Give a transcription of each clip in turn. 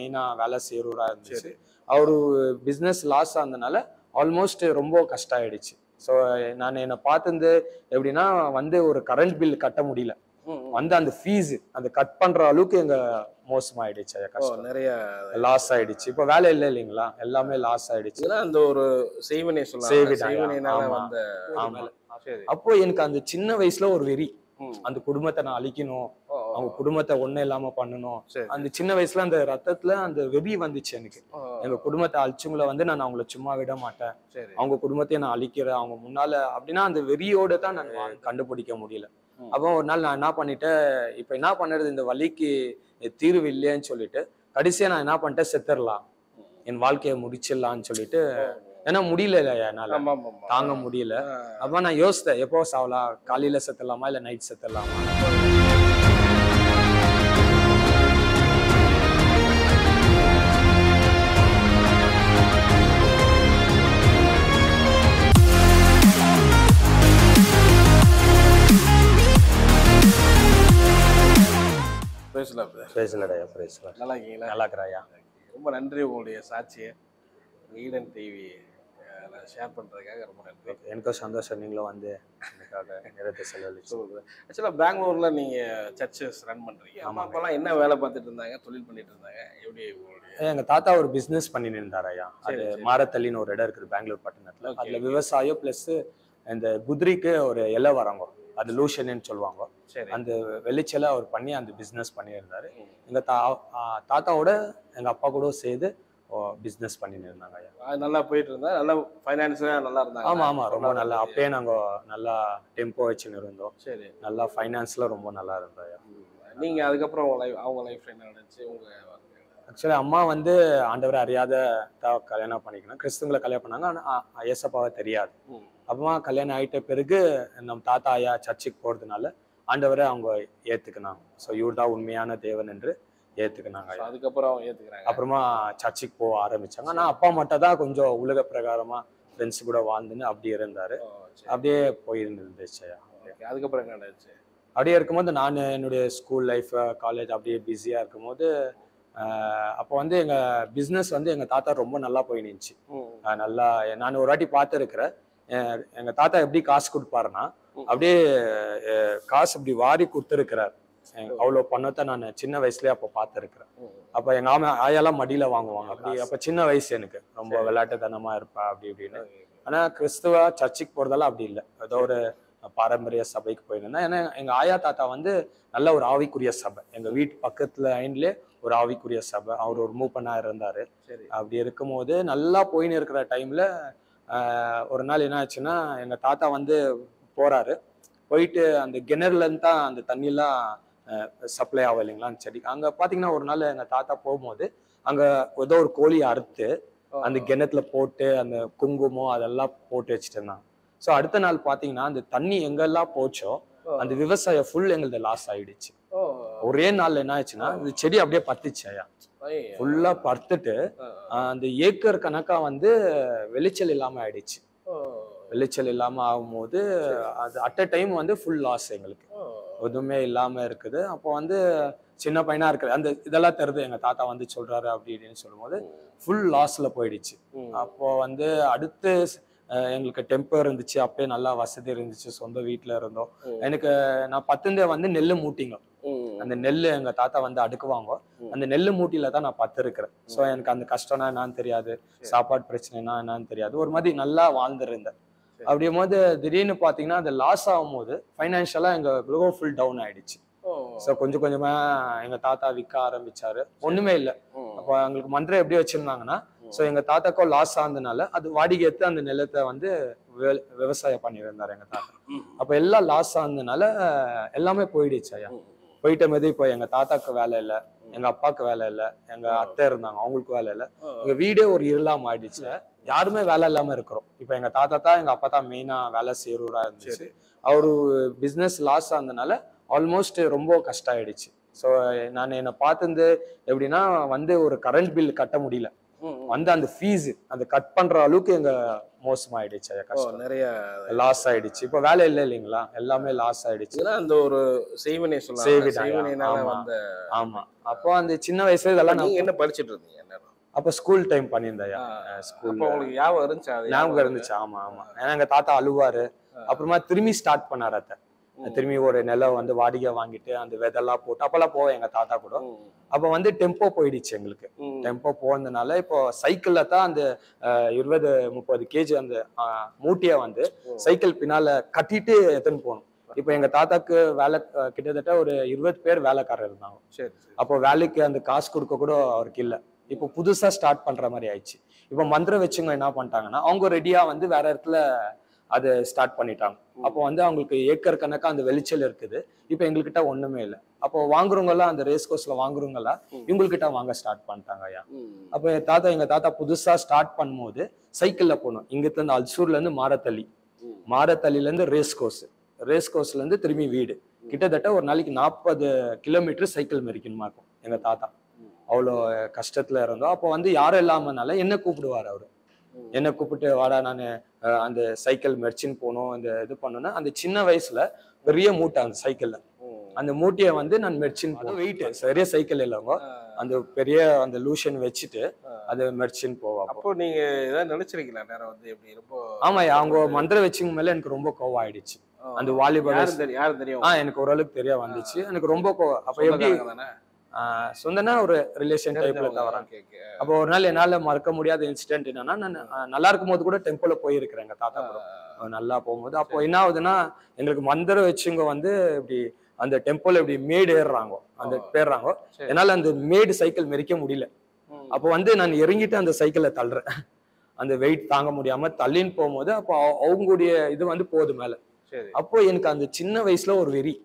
மெயினா வேலை செய்யறவரா இருந்துச்சு. அவரு பிசினஸ் லாஸ் ஆனதுனால ஆல்மோஸ்ட் ரொம்ப கஷ்டம் ஆயிடுச்சு. ஸோ நான் என்னை பார்த்துருந்து எப்படின்னா வந்து ஒரு கரண்ட் பில் கட்ட முடியல. வந்து அந்த ஃபீஸ் அந்த கட் பண்ற அளவுக்கு எங்க மோசமாயிடுச்சு. கஷ்டம் நிறைய லாஸ் ஆயிடுச்சு. இப்ப வேலை இல்லை இல்லைங்களா, எல்லாமே லாஸ் ஆயிடுச்சு. அந்த ஒரு செய்வினை செய்வினைனால வந்த. அப்போ எனக்கு அந்த சின்ன வயசுல ஒரு வெறி, அந்த குடும்பத்தை நான் அழிக்கணும், அவங்க குடும்பத்தை ஒண்ணு இல்லாம பண்ணணும். அந்த சின்ன வயசுல அந்த ரத்தத்துல அந்த வெறி வந்துச்சு எனக்கு. எங்க குடும்பத்தை அழிச்சவங்கள வந்து நான் அவங்கள சும்மா விட மாட்டேன், அவங்க குடும்பத்தையும் நான் அழிக்கிறேன் அவங்க முன்னால அப்படின்னா அந்த வெறியோட தான் நான் கண்டுபிடிக்க முடியல. அப்போ ஒரு நாள் நான் என்ன பண்ணிட்டேன், இப்ப என்ன பண்ணுறது, இந்த வலிக்கு தீர்வு இல்லையேன்னு சொல்லிட்டு கடைசியா நான் என்ன பண்ணிட்டேன், செத்துடலாம், என் வாழ்க்கையை முடிச்சிடலான்னு சொல்லிட்டு. ஏன்னா முடியல, என்னால தாங்க முடியல. அப்ப நான் யோசித்தேன், எப்போ சாவலாம், காலையில செத்துடலாமா இல்ல நைட் செத்துடலாமா. நல்லா இருக்கீங்களா? நல்லா இருக்கிறாயா? ரொம்ப நன்றி உங்களுடைய சாட்சியை ஈடன் டிவி ஷேர் பண்ணுறதுக்காக ரொம்ப நன்றி. எனக்கும் சந்தோஷம், நீங்களும் வந்து எனக்காக நேரத்தை செலவழிச்சு. ஆக்சுவலாக பெங்களூரில் நீங்கள் சர்ச்சஸ் ரன் பண்ணுறீங்க. அம்மா அப்பாலாம் என்ன வேலை பார்த்துட்டு இருந்தாங்க, தொழில் பண்ணிட்டு இருந்தாங்க, எப்படி உங்களுடைய? எங்கள் தாத்தா ஒரு பிஸ்னஸ் பண்ணிட்டு இருந்தாரையா. அது மாரத்தள்ளின்னு ஒரு இடம் இருக்குது பெங்களூர் பட்டணத்தில். அதில் விவசாயம் ப்ளஸ் இந்த குதிரைக்கு ஒரு இலை வராங்க, அது லூஷன்னு சொல்லுவாங்க. அந்த வெளிச்சல அவர் பண்ணி அந்த பிஸ்னஸ் பண்ணியிருந்தாரு. எங்கள் தாத்தாவோட எங்கள் அப்பா கூட சேர்ந்து பிஸ்னஸ் பண்ணிட்டு இருந்தாங்க. நல்லா போயிட்டு இருந்தா, நல்லா ஃபைனான்ஸியாக நல்லா இருந்தாங்க. ஆமாம் ஆமாம், ரொம்ப நல்லா. அப்பயே நாங்கள் நல்லா டெம்போ வச்சுன்னு இருந்தோம். சரி, நல்லா ஃபைனான்ஸில் ரொம்ப நல்லா இருந்தாங்க. நீங்கள் அதுக்கப்புறம் அவங்க லைஃப் என்ன நினச்சி உங்கள்? ஆக்சுவலி அம்மா வந்து ஆண்டவரை அறியாத கல்யாணம் பண்ணிக்கணும், கிறிஸ்துவங்களை கல்யாணம் பண்ணாங்க. ஆனால் ஏசப்பாவை தெரியாது. அப்புறமா கல்யாணம் ஆகிட்ட பிறகு நம்ம தாத்தா ஐயா சர்ச்சுக்கு போகிறதுனால ஆண்டவரை அவங்க ஏற்றுக்கினாங்க. ஸோ இவர் தான் உண்மையான தேவன் என்று ஏற்றுக்கினாங்க. அதுக்கப்புறம் ஏற்றுக்கிறாங்க. அப்புறமா சர்ச்சுக்கு போக ஆரம்பித்தாங்க. ஆனால் அப்பா மட்டும் தான் கொஞ்சம் உலக பிரகாரமாக ஃப்ரெண்ட்ஸ் கூட வாழ்ந்துன்னு அப்படியே இருந்தார். அப்படியே போயிருந்துச்சு. அதுக்கப்புறம் என்ன ஆச்சு? அப்படியே இருக்கும்போது நான் என்னுடைய ஸ்கூல் லைஃப் காலேஜ் அப்படியே பிஸியாக இருக்கும்போது அப்போ வந்து எங்கள் பிஸ்னஸ் வந்து எங்கள் தாத்தா ரொம்ப நல்லா போயிடுச்சு. நல்லா நான் ஒரு வாட்டி பார்த்துருக்கிறேன், எங்கள் தாத்தா எப்படி காசு கொடுப்பாருன்னா அப்படியே காசு இப்படி வாரி கொடுத்துருக்கிறார். அவ்வளோ பணத்தை நான் சின்ன வயசுலேயே அப்போ பார்த்துருக்கிறேன். அப்போ எங்கள் ஆயெல்லாம் மடியில் வாங்குவாங்க அப்படி. அப்போ சின்ன வயசு எனக்கு ரொம்ப விளையாட்டுத்தனமாக இருப்பா அப்படி இப்படின்னு. ஆனால் கிறிஸ்துவ சர்ச்சுக்கு போகிறதெல்லாம் அப்படி இல்லை, ஏதோ ஒரு பாரம்பரிய சபைக்கு போயிருந்தேன். ஏன்னா எங்கள் ஆயா தாத்தா வந்து நல்ல ஒரு ஆவிக்குரிய சபை, எங்கள் வீட்டு பக்கத்தில் ஐன்லேயே ஒரு ஆவிக்குரிய சபை, அவர் ஒரு மூப்பனா இருந்தார். அப்படி இருக்கும்போது நல்லா போயின்னு இருக்கிற டைமில் ஒரு நாள் என்ன ஆச்சுன்னா, எங்கள் தாத்தா வந்து போகிறாரு, போயிட்டு அந்த கிணறுலேருந்து தான் அந்த தண்ணிலாம் சப்ளை ஆகும் இல்லைங்களா அந்த செடி. அங்கே பார்த்தீங்கன்னா ஒரு நாள் எங்கள் தாத்தா போகும்போது அங்கே ஏதோ ஒரு கோழியை அறுத்து அந்த கிணத்துல போட்டு அந்த குங்குமம் அதெல்லாம் போட்டு வச்சுட்டு இருந்தாங்க. ஸோ அடுத்த நாள் பார்த்தீங்கன்னா அந்த தண்ணி எங்கெல்லாம் போச்சோ அந்த விவசாயம் ஃபுல் எங்களுக்கு லாஸ் ஆயிடுச்சு. ஒரே நாள் என்ன ஆச்சுன்னா இந்த செடி அப்படியே பத்துச்சு ஐயா, ஃபுல்லா படுத்துட்டு அந்த ஏக்கர் கணக்கா வந்து விளைச்சல் இல்லாம ஆயிடுச்சு. விளைச்சல் இல்லாம ஆகும்போது அது அட் அ டைம் வந்து ஃபுல் லாஸ் எங்களுக்கு, எதுவுமே இல்லாம இருக்குது. அப்போ வந்து சின்ன பையனா இருக்குது, அந்த இதெல்லாம் தருது எங்க தாத்தா வந்து சொல்றாரு அப்படி இப்படின்னு சொல்லும்போது ஃபுல் லாஸ்ல போயிடுச்சு. அப்போ வந்து அடுத்து எங்களுக்கு டெம்பர் இருந்துச்சு, அப்பயே நல்லா வசதி இருந்துச்சு, சொந்த வீட்டுல இருந்தோம். எனக்கு நான் பத்துந்தே வந்து நெல்லு மூட்டிங்க, அந்த நெல்லு எங்க தாத்தா வந்து அடுக்குவாங்க, அந்த நெல்லு மூட்டில தான் நான் பத்து இருக்கிறேன். ஸோ எனக்கு அந்த கஷ்டம்னா என்னன்னு தெரியாது, சாப்பாடு பிரச்சனைனா என்னன்னு தெரியாது, ஒரு மாதிரி நல்லா வாழ்ந்துருந்தேன். அப்படியும் போது திடீர்னு பாத்தீங்கன்னா அந்த லாஸ் ஆகும் போது ஃபைனான்ஷியலா எங்க ஃபுல் டவுன் ஆயிடுச்சு. ஸோ கொஞ்சம் கொஞ்சமா எங்க தாத்தா விற்க ஆரம்பிச்சாரு, ஒண்ணுமே இல்லை. அப்போ எங்களுக்கு மந்திரம் எப்படி வச்சிருந்தாங்கன்னா, ஸோ எங்க தாத்தாக்கும் லாஸ் ஆனதுனால அது வாடகை எடுத்து அந்த நிலத்தை வந்து விவசாயம் பண்ணியிருந்தாரு எங்க தாத்தா. அப்ப எல்லாம் லாஸ் ஆனதுனால எல்லாமே போயிடுச்சு ஐயா. போயிட்ட போது இப்போ எங்க தாத்தாக்கு வேலை இல்லை, எங்க அப்பாவுக்கு வேலை இல்லை, எங்க அத்தை இருந்தாங்க அவங்களுக்கு வேலை இல்லை, எங்க வீடே ஒரு இருளாம ஆயிடுச்சு, யாருமே வேலை இல்லாம இருக்கிறோம். இப்ப எங்க தாத்தா தான் எங்க அப்பா தான் மெயினா வேலை செய்யறவரா இருந்துச்சு. அவரு பிசினஸ் லாஸ் ஆனதுனால ஆல்மோஸ்ட் ரொம்ப கஷ்டம் ஆயிடுச்சு. ஸோ நான் என்னை பார்த்துருந்து எப்படின்னா வந்து ஒரு கரண்ட் பில் கட்ட முடியல, வந்து அந்த ஃபீஸ் அந்த கட் பண்ற அளவுக்கு எங்க மோசமாயிடுச்சு ஐயா. கஷ்டம் நிறைய லாஸ் ஆயிடுச்சு. இப்போ வேலை இல்லை இல்லைங்களா, எல்லாமே லாஸ் ஆயிடுச்சு. அந்த ஒரு செய்வினை செய்வினால வந்த. ஆமா. அப்போ அந்த சின்ன வயசுல இதெல்லாம் நீங்க என்ன படிச்சிட்டு இருந்தீங்க? அப்ப ஸ்கூல் டைம் பண்ணியிருந்தேன். ஸ்கூல் உங்களுக்கு ஞாபகம் இருந்துச்சு? ஞாபகம் இருந்துச்சு. ஆமா ஆமா. ஏன்னா எங்க தாத்தா அழுவாரு. அப்புறமா திரும்பி ஸ்டார்ட் பண்ணாரு அத்தை. திரும்பி ஒரு நிலம் வந்து வாடகை வாங்கிட்டு அந்த விதெல்லாம் போட்டு அப்பெல்லாம் போவேன் எங்க தாத்தா கூட. அப்ப வந்து டெம்போ போயிடுச்சு எங்களுக்கு. டெம்போ போனதுனால இப்போ சைக்கிள்ல தான் அந்த 20-30 கேஜி அந்த மூட்டையை வந்து சைக்கிள் பின்னால கட்டிட்டு எடுத்துன்னு போகணும். இப்போ எங்க தாத்தாக்கு வேலை கிட்டத்தட்ட ஒரு 20 பேர் வேலைக்காரர் இருந்தாங்க. அப்போ வேலைக்கு அந்த காசு கொடுக்க கூட அவருக்கு இல்லை. இப்போ புதுசா ஸ்டார்ட் பண்ற மாதிரி ஆயிடுச்சு. இப்போ மந்திரம் வச்சுங்க என்ன பண்ணிட்டாங்கன்னா அவங்க ரெடியா வந்து வேற இடத்துல அதை ஸ்டார்ட் பண்ணிட்டாங்க. அப்போ வந்து அவங்களுக்கு ஏக்கர் கணக்கா அந்த வெளிச்சல் இருக்குது. இப்போ எங்ககிட்ட ஒண்ணுமே இல்லை. அப்போ வாங்குறவங்க எல்லாம் அந்த ரேஸ் கோர்ஸ்ல வாங்குறவங்க எல்லாம் இவங்ககிட்ட வாங்க ஸ்டார்ட் பண்ணிட்டாங்க ஐயா. அப்போ எங்க தாத்தா புதுசா ஸ்டார்ட் பண்ணும்போது சைக்கிள்ல போனோம். இங்கிட்ட இருந்து அல்சூர்ல இருந்து மாரத்தள்ளில இருந்து ரேஸ் கோர்ஸ்ல இருந்து திரும்பி வீடு. கிட்டத்தட்ட ஒரு நாளைக்கு 40 கிலோமீட்டர் சைக்கிள் மெரிக்கணுமா இருக்கும் எங்க தாத்தா. அவ்வளோ கஷ்டத்துல இருந்தோம். அப்போ வந்து யாரும் இல்லாமனால என்ன கூப்பிடுவார் அவரு. என்ன கூப்பிட்டு வாடா நான் அந்த சைக்கிள் மெர்ச்சின்னு போனோம் இந்த இது பண்ணோன்னா அந்த சின்ன வயசுல பெரிய மூட்டை அந்த சைக்கிள்ல அந்த மூட்டையை வந்து நான் மெர்ச்சின் போனோம். வெயிட் சரியா சைக்கிள் இல்லவங்க அந்த பெரிய அந்த லூஷன் வச்சுட்டு அது மெர்ச்சின் போவோம். அப்போ நீங்க ஏதாவது நினைச்சிருக்கீங்களா நேரம் வந்து எப்படி ரொம்ப? ஆமா, அவங்க மந்திர வச்சுங்க மேல எனக்கு ரொம்ப கோவம் ஆயிடுச்சு. அந்த வாலிபால் யாரும் தெரியும் எனக்கு ஓரளவுக்கு தெரிய வந்துச்சு. எனக்கு ரொம்ப கோவம். அப்ப எப்படி சொந்தனா ஒரு ரிலேஷன் டைப்ல தான் வராங்க. அப்போ ஒரு நாள் என்னால மறக்க முடியாத இன்சிடென்ட் என்னன்னா, நான் நல்லா இருக்கும் போது கூட டெம்பிள்ல போயிருக்கிறேன் எங்க தாத்தா கூட நல்லா போகும்போது. அப்போ என்ன ஆகுதுன்னா எங்களுக்கு மந்திர வச்சுங்க வந்து இப்படி அந்த டெம்பிள் இப்படி மேடு ஏறுறாங்க அந்த பேர்றாங்க. என்னால அந்த மேடு சைக்கிள் மெரிக்க முடியல. அப்போ வந்து நான் இறங்கிட்டு அந்த சைக்கிளை தள்ளுறேன். அந்த வெயிட் தாங்க முடியாம தள்ளின்னு போகும்போது அப்போ அவங்களுடைய இது வந்து போகுது மேல. அப்போ எனக்கு அந்த சின்ன வயசுல ஒரு வெறி,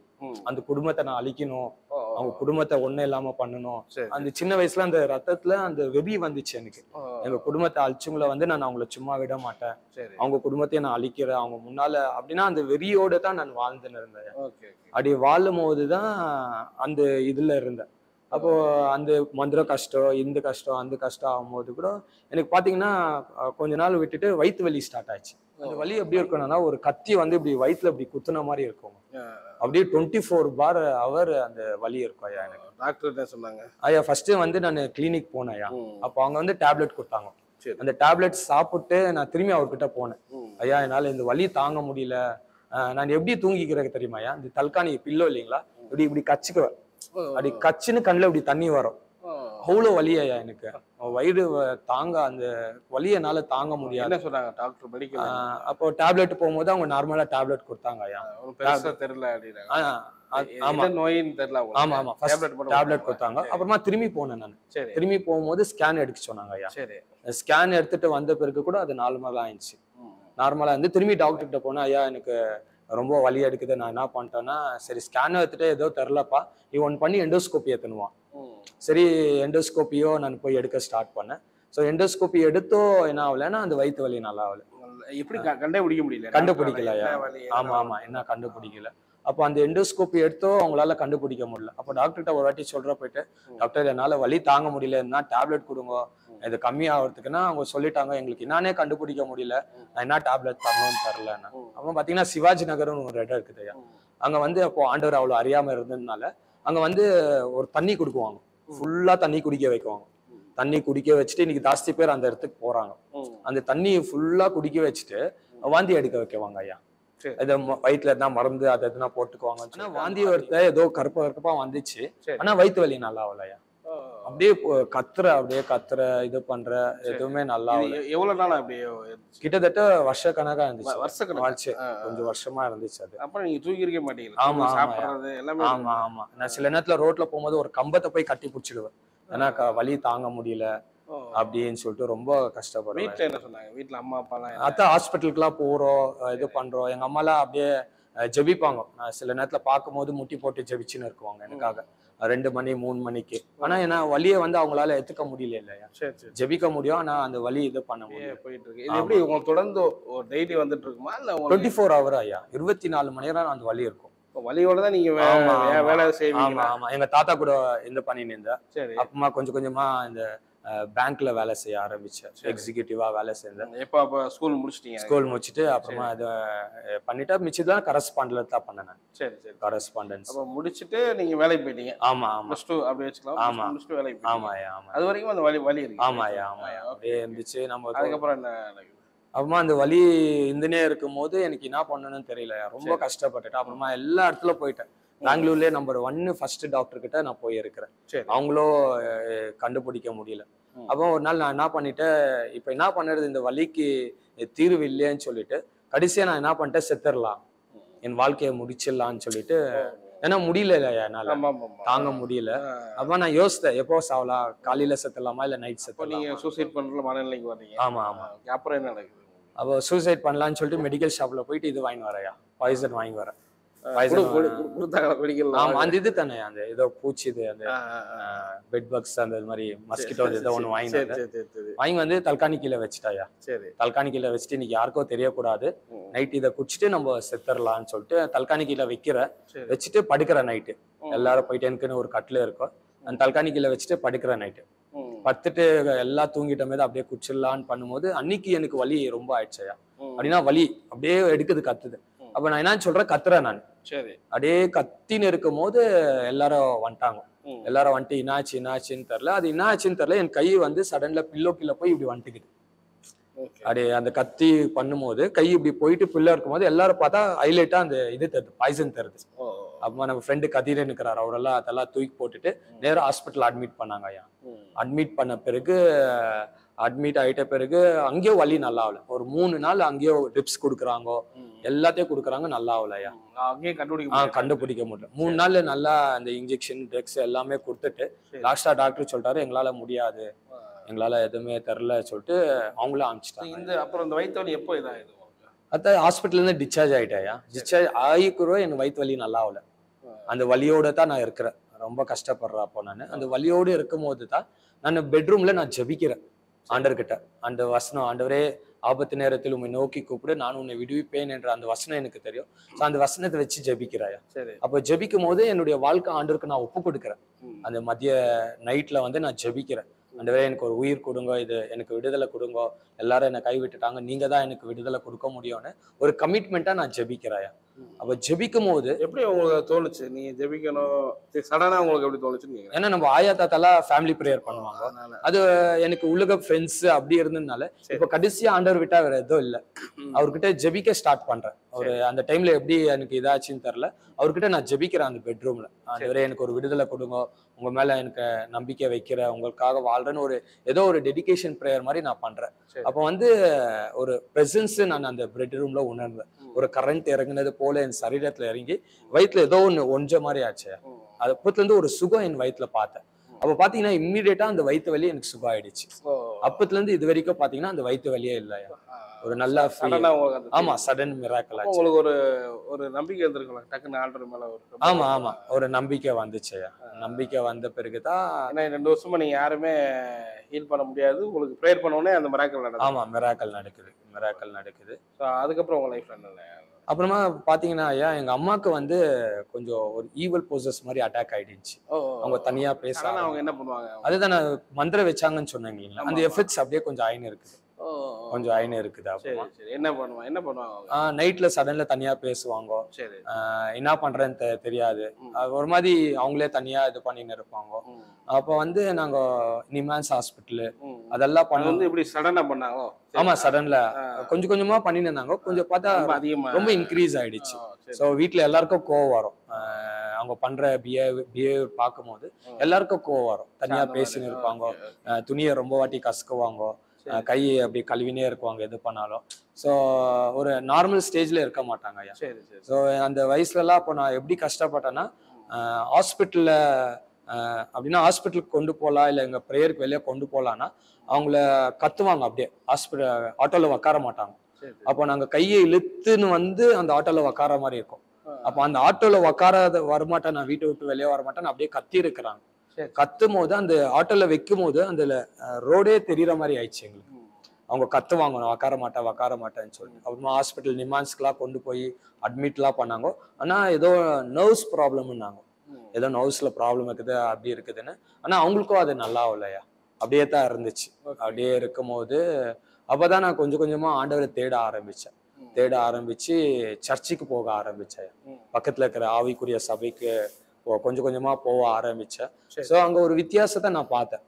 அந்த குடும்பத்தை நான் அழிக்கணும், அவங்க குடும்பத்தை ஒண்ணு இல்லாம பண்ணணும். அந்த சின்ன வயசுல அந்த ரத்தத்துல அந்த வெறி வந்துச்சு எனக்கு. எங்க குடும்பத்தை அழிச்சவங்களை வந்து நான் அவங்கள சும்மா விட மாட்டேன், அவங்க குடும்பத்தையும் நான் அழிக்கிறேன் அவங்க முன்னால அப்படின்னா அந்த வெறியோட தான் நான் வாழ்ந்துன்னு இருந்தேன். அப்படி வாழும் போதுதான் அந்த இதுல இருந்தேன். அப்போ அந்த மந்திர கஷ்டம் இந்த கஷ்டம் அந்த கஷ்டம் ஆகும்போது கூட எனக்கு பாத்தீங்கன்னா கொஞ்ச நாள் விட்டுட்டு வயிற்று வலி ஸ்டார்ட் ஆச்சு. அந்த வலி எப்படி இருக்கணும்னா ஒரு கத்தி வந்து இப்படி வயிற்றுல இப்படி குத்துன மாதிரி இருக்கும். அப்படியே 24 hour அந்த வலி இருக்கும் ஐயா. எனக்கு டாக்டர் என்ன சொன்னாங்க ஐயா? ஃபர்ஸ்ட் வந்து நான் கிளினிக் போனேன் ஐயா. அப்போ அவங்க வந்து டேப்லெட் கொடுத்தாங்க. அந்த டேப்லெட் சாப்பிட்டு நான் திரும்பி அவர்கிட்ட போனேன். ஐயா என்னால இந்த வலி தாங்க முடியல, நான் எப்படி தூங்கிக்கிறேன் தெரியுமா ஐயா? இந்த தல்காணி பில்லோ இல்லைங்களா, இப்படி இப்படி கச்சுக்குவேன். அப்படி கச்சுன்னு கண்ணுல இப்படி தண்ணி வரும். அவ்வளவு வலி ஐயா எனக்கு. வயிறு தாங்க அந்த வலியை என்னால தாங்க முடியாது. என்ன சொன்னாங்க டாக்டர்? மெடிக்கல் அப்போ டேப்லெட் போகும்போது அவங்க நார்மலா டேப்லெட் கொடுத்தாங்க ஐயா. தெரியல ஆமா நோயின்னு தெரியல. ஆமா ஆமா டேப்லெட் கொடுத்தாங்க. அப்புறமா திரும்பி போனேன் நான். திரும்பி போகும்போது ஸ்கேன் எடுக்க சொன்னாங்க ஐயா. ஸ்கேன் எடுத்துட்டு வந்த பிறகு கூட அது நார்மலா ஆயிடுச்சு. நார்மலா இருந்து திரும்பி டாக்டர் கிட்ட போனேன். ஐயா எனக்கு ரொம்ப வலி எடுக்குது, நான் என்ன பண்ணிட்டேன்னா சரி ஸ்கேன் எடுத்துட்டு ஏதோ தெரிலப்பா நீ ஒன் பண்ணி எண்டோஸ்கோப்பி ஏத்தணுவான். சரி எண்டோஸ்கோப்பியோ நான் போய் எடுக்க ஸ்டார்ட் பண்ணேன். ஸோ எண்டோஸ்கோப்பி எடுத்தோ என்ன ஆகலைன்னா அந்த வயிற்று வலி நல்லா ஆகல. எப்படி கண்டுபிடிக்க முடியல? கண்டுபிடிக்கல. ஆமா ஆமா என்ன கண்டுபிடிக்கல. அப்போ அந்த எண்டோஸ்கோப்பி எடுத்தோ அவங்களால கண்டுபிடிக்க முடியல. அப்போ டாக்டர்கிட்ட ஒரு வாட்டி சொல்ற போயிட்டு டாக்டர் என்னால வலி தாங்க முடியலன்னா டேப்லெட் கொடுங்க, இது கம்மி ஆகிறதுக்குன்னா அவங்க சொல்லிட்டாங்க எங்களுக்கு என்னன்னே கண்டுபிடிக்க முடியல, நான் என்ன டேப்லெட் தரணும்னு தரலன்னா. அப்போ பாத்தீங்கன்னா சிவாஜி நகர்னு ஒரு இடம் இருக்குது ஐயா. அங்க வந்து அப்போ ஆண்டவர் அவ்வளவு அறியாம இருந்ததுனால அங்க வந்து ஒரு தண்ணி கொடுக்குவாங்க, ஃபுல்லா தண்ணி குடிக்க வைக்குவாங்க. தண்ணி குடிக்க வச்சுட்டு இன்னைக்கு ஜாஸ்தி பேர் அந்த இடத்துக்கு போறாங்க. அந்த தண்ணி ஃபுல்லா குடிக்க வச்சுட்டு வாந்தி எடுக்க வைக்குவாங்க ஐயா. இதை வயிற்றுல எதனா மருந்து அதை எதுனா போட்டுக்குவாங்க. ஆனா வாந்தி வரத்த ஏதோ கருப்பா வந்துச்சு, ஆனா வயிற்று வலி நல்லா ஆகலையா. அப்படியே கத்துற இது பண்ற எதுவுமே நல்லா ஆகல. எவ்வளவு நாள் அப்படியே? கிட்டத்தட்ட வருஷ கணக்கா இருந்துச்சு. கொஞ்சம் வருஷமா இருந்துச்சு அது. அப்புறம் நீங்க தூக்கி இருக்க மாட்டீங்க? ஆமா ஆமா ஆமா. நான் சில நேரத்துல ரோட்ல போகும்போது ஒரு கம்பத்தை போய் கட்டி பிடிச்சிடுவேன், ஏன்னா வலி தாங்க முடியல அப்படின்னு சொல்லிட்டு ரொம்ப கஷ்டப்படுறேன். வீட்டுல என்ன சொன்னாங்க? வீட்டுல அம்மா அப்பா எல்லாம் அதான் ஹாஸ்பிட்டலுக்கு எல்லாம் போறோம் இது பண்றோம். எங்க அம்மா எல்லாம் அப்படியே ஜெபிப்பாங்க. நான் சில நேரத்துல பார்க்கும் போது முட்டி போட்டு ஜெபிச்சுன்னு இருக்குவாங்க எனக்காக 2 மணி 3 மணிக்கு. ஆனா ஏன்னா வலியை வந்து அவங்களால எடுத்துக்க முடியல இல்லையா. ஜெபிக்க முடியும், ஆனா அந்த வலி இது பண்ண முடியும். போயிட்டு இருக்கு. இது எப்படி உங்களுக்கு தொடர்ந்து டெய்லி வந்துட்டு இருக்குமா இல்ல 24 hour ஐயா? 24 மணி நேரம் அந்த வலி இருக்கும். வலியோட தான் நீங்க வேலை செய்வீங்க? ஆமா ஆமா. எங்க தாத்தா கூட இந்த பண்ணிட்டு இருந்தேன். அப்புறமா கொஞ்சம் கொஞ்சமா இந்த பேங்க்ல வேலை செய்ய ஆரம்பிச்சேன். எக்ஸிக்யூட்டிவா வேலை செஞ்சேன். எப்போ அப்போ ஸ்கூல் முடிச்சிட்டீங்க? ஸ்கூல் முடிச்சுட்டு அப்புறமா அதை பண்ணிட்டு மிச்சதான் கரஸ்பாண்டன்ட் தான் பண்ணேன் நான். சரி சரி. கரஸ்பாண்டன்ஸ். அப்போ முடிச்சுட்டு நீங்க வேலைக்கு போயிட்டீங்க? ஆமா ஆமா. +2 அப்படி வச்சுக்கலாம். ஆமா. முடிச்சுட்டு வேலைக்கு போயிட்டீங்க. ஆமாயா ஆமா. அது வரைக்கும் அந்த வலி இருக்கு? ஆமாயா ஆமாயா. அப்படியே இருந்துச்சு. நம்ம அதுக்கப்புறம் என்ன நடக்குது? அப்புறமா அந்த வலி இருந்துனே இருக்கும்போது எனக்கு என்ன பண்ணணும்னு தெரியல. ரொம்ப கஷ்டப்பட்டுட்டேன். அப்புறமா எல்லா இடத்துல போயிட்டேன். பெங்களூர்லயே நம்பர் 1 ஃபர்ஸ்ட் டாக்டர் கிட்ட நான் போயிருக்கிறேன். சரி. அவங்களும் கண்டுபிடிக்க முடியல. அப்போ ஒரு நாள் நான் என்ன பண்ணிட்டேன், இப்ப என்ன பண்ணுறது, இந்த வலிக்கு தீர்வு இல்லையேன்னு சொல்லிட்டு கடைசியா நான் என்ன பண்ணிட்டேன், செத்துடலாம், என் வாழ்க்கையை முடிச்சிடலான்னு சொல்லிட்டு. ஏன்னா முடியல என்னால, தாங்க முடியல. அப்ப நான் யோசித்தேன், எப்போ சாவலாம், காலையில செத்துடலாமா இல்ல நைட் செத்துடலாம். நீங்க சூசைட் பண்ற மனநிலைக்கு வர்றீங்க? ஆமா ஆமா. அப்புறம் என்ன நடக்குது? அப்போ சூசைட் பண்ணலான்னு சொல்லிட்டு மெடிக்கல் ஷாப்ல போயிட்டு இது வாங்கி வரையா, பாய்சன் வாங்கி வரேன். ஆமா, அந்த இது தானே, அந்த ஏதோ பூச்சி, இது அந்த பெட் பக்ஸ், அந்த மாதிரி மஸ்கிட்டோ ஏதோ ஒண்ணு வாங்கி வந்து தல்காணி கீழே வச்சுட்டாயா. சரி. தல்காணி கீழே வச்சுட்டு இன்னைக்கு யாருக்கோ தெரியக்கூடாது, நைட் இதை குடிச்சிட்டு நம்ம செத்துடலாம்னு சொல்லிட்டு தல்காணி கீழே வச்சுட்டு படுக்கிற நைட்டு. எல்லாரும் போயிட்டு எனக்குன்னு ஒரு கட்டில இருக்கும், அந்த தல்காணி கீழே வச்சுட்டு படுக்கிற நைட்டு. படுத்துட்டு எல்லாம் தூங்கிட்ட மாதிரி அப்படியே குடிச்சிடலான்னு பண்ணும்போது அன்னைக்கு எனக்கு வலி ரொம்ப ஆயிடுச்சையா. அப்படின்னா வலி அப்படியே எடுக்குது, கத்துது. அப்ப நான் என்ன சொல்றேன், கத்துறேன் நான். சரி. அப்படியே கத்தின்னு இருக்கும் போது எல்லாரும் வந்துட்டாங்க. எல்லாரும் வந்துட்டு என்னாச்சுன்னு தெரியல. அது என்னாச்சுன்னு தெரியல, என் கை வந்து சடன்ல பில்லோ கீழே போய் இப்படி வந்துட்டுக்குது. அப்படியே அந்த கத்தி பண்ணும்போது கை இப்படி போயிட்டு பில்லோ இருக்கும் போது எல்லாரும் பார்த்தா ஹைலைட்டா அந்த இது தருது, பாய்சன் தருது. அப்ப நம்ம ஃப்ரெண்டு கதிரன் இருக்கிறார், அவரெல்லாம் அதெல்லாம் தூக்கி போட்டுட்டு நேரம் ஹாஸ்பிட்டல் அட்மிட் பண்ணாங்க ஐயா. அட்மிட் பண்ண பிறகு, அட்மிட் ஆயிட்ட பிறகு அங்கேயோ வலி நல்லா ஆகல. ஒரு 3 நாள் அங்கேயோ டிப்ஸ் கொடுக்குறாங்க, எல்லாத்தையும் கொடுக்குறாங்க, நல்லா ஆகலையா. அங்கேயே கண்டுபிடிக்க முடியல. 3 நாள் நல்லா அந்த இன்ஜெக்ஷன் ட்ரக்ஸ் எல்லாமே கொடுத்துட்டு லாஸ்டா டாக்டர் சொல்லிட்டாரு, எங்களால முடியாது, எங்களால எதுவுமே தெரில சொல்லிட்டு அவங்களும் அனுப்பிச்சிட்டாங்க. அப்புறம் இந்த வயிற்று வலி எப்போ இதாகுது? அதான் ஹாஸ்பிட்டல்ல இருந்து டிஸ்சார்ஜ் ஆயிட்டாயா. டிஸ்சார்ஜ் ஆகிக்குறோம், எனக்கு வயிற்று வலி நல்லா ஆகல. அந்த வலியோட தான் நான் இருக்கிறேன், ரொம்ப கஷ்டப்படுறேன். அப்போ நான் அந்த வலியோடு இருக்கும் போது தான் நான் பெட்ரூம்ல நான் ஜபிக்கிறேன் ஆண்டர்கிட்ட. அந்த வசனம், ஆண்டவரே ஆபத்து நேரத்தில் உண்மை நோக்கி கூப்பிடு, நான் உன்னை விடுவிப்பேன் என்ற அந்த வசனம் எனக்கு தெரியும். அந்த வசனத்தை வச்சு ஜபிக்கிறாயா. அப்போ ஜபிக்கும் போது என்னுடைய வாழ்க்கை ஆண்டருக்கு நான் ஒப்பு கொடுக்குறேன். அந்த மதிய நைட்ல வந்து நான் ஜபிக்கிறேன், ஆண்டவரே எனக்கு ஒரு உயிர் கொடுங்க, இது எனக்கு விடுதலை கொடுங்க, எல்லாரும் என்னை கைவிட்டுட்டாங்க, நீங்க தான் எனக்கு விடுதலை கொடுக்க முடியும்னு ஒரு கமிட்மெண்ட்டா நான் ஜபிக்கிறாயா. அப்ப ஜபிக்கும் போது எப்படி உங்களுக்கு தோணுச்சு நீங்க ஜபிக்கணும், சடனா உங்களுக்கு எப்படி தோணுச்சுன்னு? ஏன்னா நம்ம ஆயா தாத்தாலாம் ஃபேமிலி ப்ரேயர் பண்ணுவாங்க, அது எனக்கு உலக ஃப்ரெண்ட்ஸ் அப்படி இருந்ததுனால இப்ப கடைசியா ஆண்டவர் விட்டா வேற எதுவும் இல்லை, அவர்கிட்ட ஜபிக்க ஸ்டார்ட் பண்றேன். ஒரு அந்த டைம்ல எப்படி எனக்கு இதாச்சுன்னு தெரியல, அவர்கிட்ட நான் ஜபிக்கிறேன் அந்த பெட்ரூம்ல. ஆண்டவரே எனக்கு ஒரு விடுதலை கொடுங்க, உங்க மேல எனக்கு நம்பிக்கை வைக்கிற, உங்களுக்காக வாழ்றேன்னு ஒரு ஏதோ ஒரு டெடிகேஷன் ப்ரேயர் மாதிரி நான் பண்றேன். அப்போ வந்து ஒரு பிரசன்ஸ் நான் அந்த பெட்ரூம்ல உணர்ந்தேன். ஒரு கரண்ட் இறங்குனது போல என் சரீரத்துல இறங்கி வயிற்றுல ஏதோ ஒஞ்ச மாதிரி ஆச்சு. அது அப்பத்துல இருந்து ஒரு சுகம் என் வயிற்றுல பார்த்தேன். அப்ப பாத்தீங்கன்னா இம்மீடியட்டா அந்த வயிற்று வலி எனக்கு சுகம் ஆயிடுச்சு. அப்பத்துல இருந்து இது வரைக்கும் பாத்தீங்கன்னா அந்த வயிற்று வலியே இல்லையா. ஒரு நல்ல ஆமா, சடன் மிராக்கிள் ஆச்சு. உங்களுக்கு ஒரு நம்பிக்கை இருந்திருக்கலாம் டக்குன்னு ஆல்டர் மேல. ஆமா ஆமா, ஒரு நம்பிக்கை வந்துச்சு. நம்பிக்கை வந்த பிறகுதான், ஏன்னா 2 வருஷமா நீங்க யாருமே ஹீல் பண்ண முடியாது, உங்களுக்கு ப்ரேயர் பண்ண உடனே அந்த மிராக்கிள் நடக்குது. ஆமா, மிராக்கிள் நடக்குது. அதுக்கப்புறம் உங்க லைஃப்ல என்ன? அப்புறமா பாத்தீங்கன்னா ஐயா, எங்க அம்மாக்கு வந்து கொஞ்சம் ஒரு ஈவல் போசஸ் மாதிரி அட்டாக் ஆயிடுச்சு. அவங்க தனியா பேசுறாங்க. அவங்க என்ன பண்ணுவாங்க? அதுதான் நான் மந்திரம் வச்சாங்கன்னு சொன்னேங்க இல்லைங்களா, அந்த எஃபெக்ட்ஸ் அப்படியே கொஞ்சம் ஆயின்னு இருக்குது. கொஞ்சம் ஆயின்னு இருக்குது. அப்புறமா என்ன பண்ணுவாங்க? நைட்ல சடன்ல தனியா பேசுவாங்க. என்ன பண்றேன்னு தெரியாது, ஒரு மாதிரி அவங்களே தனியா இது பண்ணின்னு இருப்பாங்க. அப்ப வந்து நாங்க நிமான்ஸ் ஹாஸ்பிட்டல் அதெல்லாம் பண்ண இப்படி சடனா பண்ணாங்க. ஆமா, சடன்ல கொஞ்சம் கொஞ்சமா பண்ணிட்டு இருந்தாங்க. கொஞ்சம் பார்த்தா ரொம்ப இன்க்ரீஸ் ஆயிடுச்சு. ஸோ வீட்டுல எல்லாருக்கும் கோவம் வரும், அவங்க பண்ற பிஹேவியர் பார்க்கும்போது எல்லாருக்கும் கோவம் வரும். தனியா பேசின்னு இருப்பாங்க, துணியை ரொம்ப வாட்டி கசக்குவாங்க, கை அப்படி கழுவினே இருக்குவாங்க எது பண்ணாலும். ஸோ ஒரு நார்மல் ஸ்டேஜ்ல இருக்க மாட்டாங்க ஐயா. ஸோ அந்த வயசுலலாம் அப்போ நான் எப்படி கஷ்டப்பட்டேன்னா, ஹாஸ்பிட்டல்ல அப்படின்னா ஹாஸ்பிட்டலுக்கு கொண்டு போகலாம், இல்லை எங்கள் ப்ரேயருக்கு வெளியே கொண்டு போகலான்னா அவங்கள கத்துவாங்க, அப்படியே ஹாஸ்பிட்டல் ஆட்டோவில் உட்கார மாட்டாங்க. அப்போ நாங்கள் கையை இழுத்துன்னு வந்து அந்த ஆட்டோவில் உட்கார மாதிரி இருக்கும். அப்போ அந்த ஆட்டோவில் உட்காராத வரமாட்டேன், நான் வீட்டை விட்டு வெளியே வரமாட்டேன், அப்படியே கத்தி இருக்கிறாங்க. கத்தும் போது அந்த ஆட்டோல வைக்கும் போது அந்த ரோடே தெரியற மாதிரி ஆயிடுச்சு எங்களுக்கு. அவங்க கத்துவாங்க, நான் உட்கார மாட்டேன்னு சொல்லி. அப்புறமா ஹாஸ்பிட்டல் நிமான்ஸ்க்குலாம் கொண்டு போய் அட்மிட்லாம் பண்ணாங்க. ஆனா ஏதோ நர்வ்ஸ் ப்ராப்ளம்னாங்க, ஏதோ நர்வ்ஸ்ல ப்ராப்ளம் இருக்குது அப்படி இருக்குதுன்னு. ஆனா அவங்களுக்கும் அது நல்லா இல்லையா. அப்படியே தான் இருந்துச்சு. அப்படியே இருக்கும்போது அப்பதான் நான் கொஞ்சம் கொஞ்சமா ஆண்டவரை தேட ஆரம்பிச்சேன். தேட ஆரம்பிச்சு சர்ச்சுக்கு போக ஆரம்பிச்சேன். பக்கத்துல இருக்கிற ஆவிக்குரிய சபைக்கு கொஞ்சம் கொஞ்சமா போக ஆரம்பிச்சேன். ஸோ அங்க ஒரு வித்தியாசத்தை நான் பார்த்தேன்.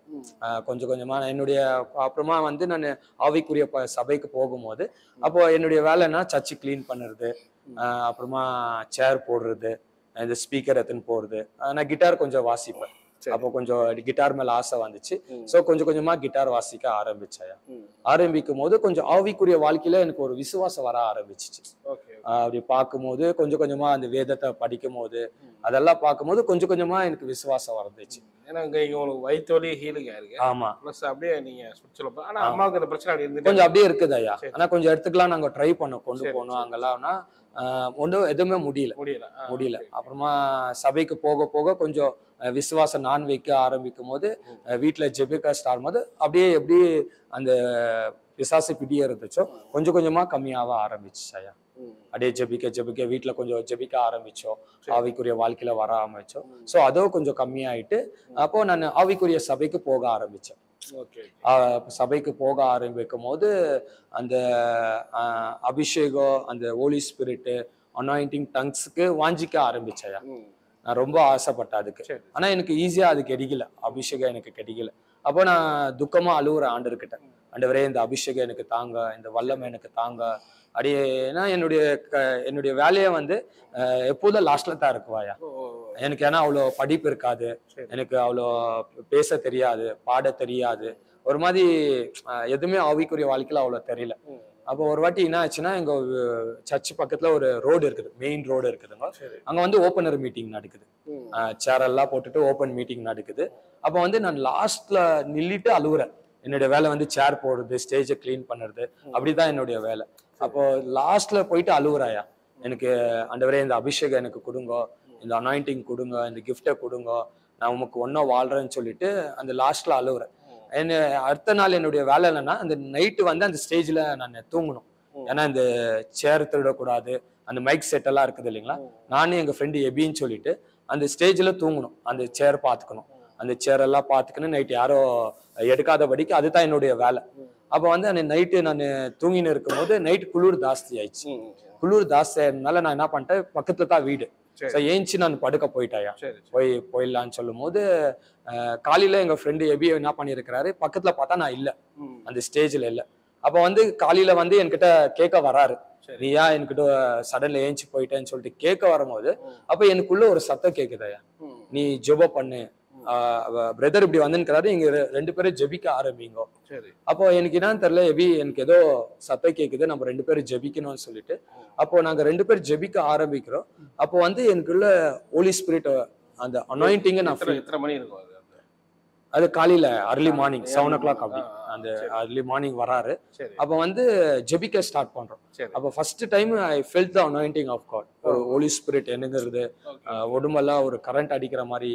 கொஞ்சம் கொஞ்சமா என்னுடைய அப்புறமா வந்து நான் ஆவிக்குரிய சபைக்கு போகும்போது அப்போ என்னுடைய வேலைன்னா சர்ச்சு கிளீன் பண்ணுறது, அப்புறமா சேர் போடுறது, இந்த ஸ்பீக்கர் எடுத்துன்னு போறது. நான் கிட்டார் கொஞ்சம் வாசிப்பேன். அப்போ கொஞ்சம் கிட்டார் மேல ஆசை வந்துச்சு. சோ கொஞ்சம் கொஞ்சமா கிட்டார் வாசிக்க ஆரம்பிச்சேன். ஆரம்பிக்கும் போது கொஞ்சம் ஆவிக்குரிய வாழ்க்கையில எனக்கு ஒரு விசுவாசம் வர ஆரம்பிச்சிச்சு. அப்படி பார்க்கும்போது கொஞ்சம் கொஞ்சமா அந்த வேதத்தை படிக்கும் போது அதெல்லாம் பார்க்கும்போது கொஞ்சம் கொஞ்சமா எனக்கு விசுவாசம் வந்துச்சு. ஏன்னா உங்களுக்கு வயிற்று வலி ஹீலிங் ஆயிருக்கு. ஆமா. பிளஸ் அப்படியே நீங்க சொல்லப்போ ஆனா அம்மாவுக்கு அந்த பிரச்சனை அப்படி இருந்து கொஞ்சம் அப்படியே இருக்குது ஐயா. ஆனா கொஞ்சம் இடத்துக்குலாம் நாங்க ட்ரை பண்ணோம், கொண்டு போனோம். அங்கெல்லாம்னா ஒன்றும் எதுவுமே முடியல. அப்புறமா சபைக்கு போக போக கொஞ்சம் விசுவாசம் நான் வைக்க ஆரம்பிக்கும் போது வீட்டுல ஜெபிக்க ஸ்டார்ட் போது அப்படியே எப்படி அந்த பிசாசு பிடியே இருந்துச்சோ கொஞ்சம் கொஞ்சமா கம்மியாக ஆரம்பிச்சுச்சாயா. அப்படியே ஜெபிக்க வீட்டுல கொஞ்சம் ஜெபிக்க ஆரம்பிச்சோம். ஆவிக்குரிய வாழ்க்கையில வர ஆரம்பிச்சோம். ஸோ அதோ கொஞ்சம் கம்மியாயிட்டு அப்போ நான் ஆவிக்குரிய சபைக்கு போக ஆரம்பிச்சேன். சபைக்கு போக ஆரம்பிக்கும் போது அந்த அபிஷேகம், அந்த ஹோலி ஸ்பிரிட், அனாயிண்டிங் டங்ஸ்க்கு வாஞ்சிக்க ஆரம்பிச்சேயா. நான் ரொம்ப ஆசைப்பட்டேன் அதுக்கு. ஆனா எனக்கு ஈஸியா அது கிடைக்கல, அபிஷேகம் எனக்கு கிடைக்கல. அப்போ நான் துக்கமா அழுவுறேன் ஆண்டவர்கிட்ட. ஆண்டவரே இந்த அபிஷேகம் எனக்கு தாங்க, இந்த வல்லமை எனக்கு தாங்க. அப்படியே ஏன்னா என்னுடைய வேலையை வந்து எப்போதும் லாஸ்ட்ல தான் இருக்குவாயா. எனக்கு ஏன்னா அவ்வளோ படிப்பு இருக்காது, எனக்கு அவ்வளோ பேச தெரியாது, பாட தெரியாது, ஒரு மாதிரி எதுவுமே ஆவிக்குரிய வாழ்க்கையில அவ்வளோ தெரியல. அப்போ ஒரு வாட்டி என்ன ஆச்சுன்னா எங்க சர்ச் பக்கத்துல ஒரு ரோடு இருக்குது, மெயின் ரோடு இருக்குதுங்க. அங்க வந்து ஓப்பனர் மீட்டிங் நடக்குது. சேர் எல்லாம் போட்டுட்டு ஓப்பன் மீட்டிங் நடக்குது. அப்போ வந்து நான் லாஸ்ட்ல நில்லிட்டு அழுகுறேன். என்னுடைய வேலை வந்து சேர் போடுறது, ஸ்டேஜை கிளீன் பண்ணுறது, அப்படிதான் என்னுடைய வேலை. அப்போ லாஸ்ட்ல போயிட்டு அழுகுறாயா. எனக்கு ஆண்டவரே இந்த அபிஷேகம் எனக்கு கொடுங்க, இந்த அனாயிண்டிங் கொடுங்க, இந்த கிஃப்டை கொடுங்க, நான் உமக்கு ஒன்னா வாழ்றேன்னு சொல்லிட்டு அந்த லாஸ்ட்ல அழுகுறேன். அடுத்த நாள் என்னுடைய வேலை என்னன்னா அந்த நைட்டு வந்து அந்த ஸ்டேஜ்ல நான் தூங்கணும். ஏன்னா இந்த சேர் திருடக்கூடாது, அந்த மைக் செட் எல்லாம் இருக்குது இல்லைங்களா. நானும் எங்க ஃப்ரெண்டு எபின்னு சொல்லிட்டு அந்த ஸ்டேஜ்ல தூங்கணும், அந்த சேர் பார்த்துக்கணும், அந்த சேர் எல்லாம் பார்த்துக்கணும். நைட்டு யாரோ எடுக்காதபடிக்கு அதுதான் என்னுடைய வேலை. அப்போ வந்து அந்த நைட்டு நான் தூங்கின்னு இருக்கும் போது நைட்டு குளிர் ஜாஸ்தி ஆயிடுச்சு. குளிர் ஜாஸ்தி ஆயிருந்தனால நான் என்ன பண்ணிட்டேன், பக்கத்துல தான் வீடு. ஏஞ்சி நான் படுக்க போயிட்டாயா. போயிடலான்னு சொல்லும் போது காலையில எங்க ஃப்ரெண்டு எபி என்ன பண்ணிருக்கிறாரு, பக்கத்துல பார்த்தா நான் இல்ல, அந்த ஸ்டேஜ்ல இல்ல. அப்ப வந்து காலையில வந்து என்கிட்ட கேட்க வராரு, நீயா என்கிட்ட சடன்ல ஏஞ்சி போயிட்டேன்னு சொல்லிட்டு கேட்க வரும்போது அப்ப எனக்குள்ள ஒரு சத்தம் கேக்குதாயா, நீ ஜெப பண்ணு, பிரதர் இப்படி வந்துருக்கிறாரு, இங்க ரெண்டு பேரும் ஜெபிக்க ஆரம்பிங்க. அப்போ எனக்கு என்னன்னு தெரியல, எபி எனக்கு ஏதோ சத்தம் கேக்குது, நம்ம ரெண்டு பேரும் ஜெபிக்கணும்னு சொல்லிட்டு அப்போ நாங்க ரெண்டு பேரும் ஜெபிக்க ஆரம்பிக்கிறோம். அப்போ வந்து எனக்குள்ள ஹோலி ஸ்பிரிட் அந்த அனாயிண்டிங் நான் எத்தனை மணி இருக்கும் அது காலையில அர்லி மார்னிங் 7 o'clock அப்படி அந்த அர்லி மார்னிங் வராரு. அப்ப வந்து ஜெபிக்க ஸ்டார்ட் பண்றோம். அப்ப first time I felt the anointing of God. ஒரு ஹோலி ஸ்பிரிட் என்னங்கிறது உடம்பெல்லாம் ஒரு கரண்ட் அடிக்கிற மாதிரி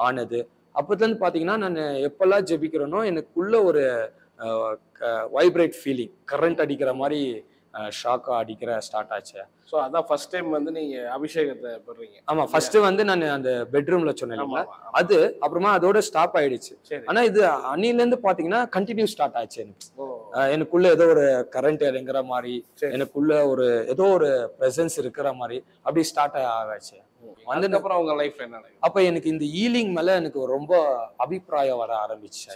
ஆனது. அப்பத்துல இருந்து பாத்தீங்கன்னா நான் எப்பெல்லாம் ஜெபிக்கிறேனோ எனக்குள்ள ஒரு வைப்ரேட் ஃபீலிங், கரண்ட் அடிக்கிற மாதிரி ஷாக்கா அடிக்கிற ஸ்டார்ட் ஆச்சு. ஸோ அதான் ஃபர்ஸ்ட் டைம் வந்து நீங்க அபிஷேகத்தை பெறீங்க. ஆமா, ஃபர்ஸ்ட் வந்து நான் அந்த பெட்ரூம்ல சொன்னேன் அது, அப்புறமா அதோட ஸ்டாப் ஆயிடுச்சு. ஆனா இது அன்னில இருந்து பாத்தீங்கன்னா கண்டினியூ ஸ்டார்ட் ஆச்சு. எனக்குள்ள ஏதோ ஒரு கரண்ட் இறங்குற மாதிரி, எனக்குள்ள ஒரு ஏதோ ஒரு பிரசன்ஸ் இருக்கிற மாதிரி அப்படி ஸ்டார்ட் ஆகாச்சு. வந்ததுக்கப்புறம் உங்க லைஃப் என்ன? அப்ப எனக்கு இந்த ஹீலிங் மேல எனக்கு ரொம்ப அபிப்பிராயம் வர ஆரம்பிச்சு.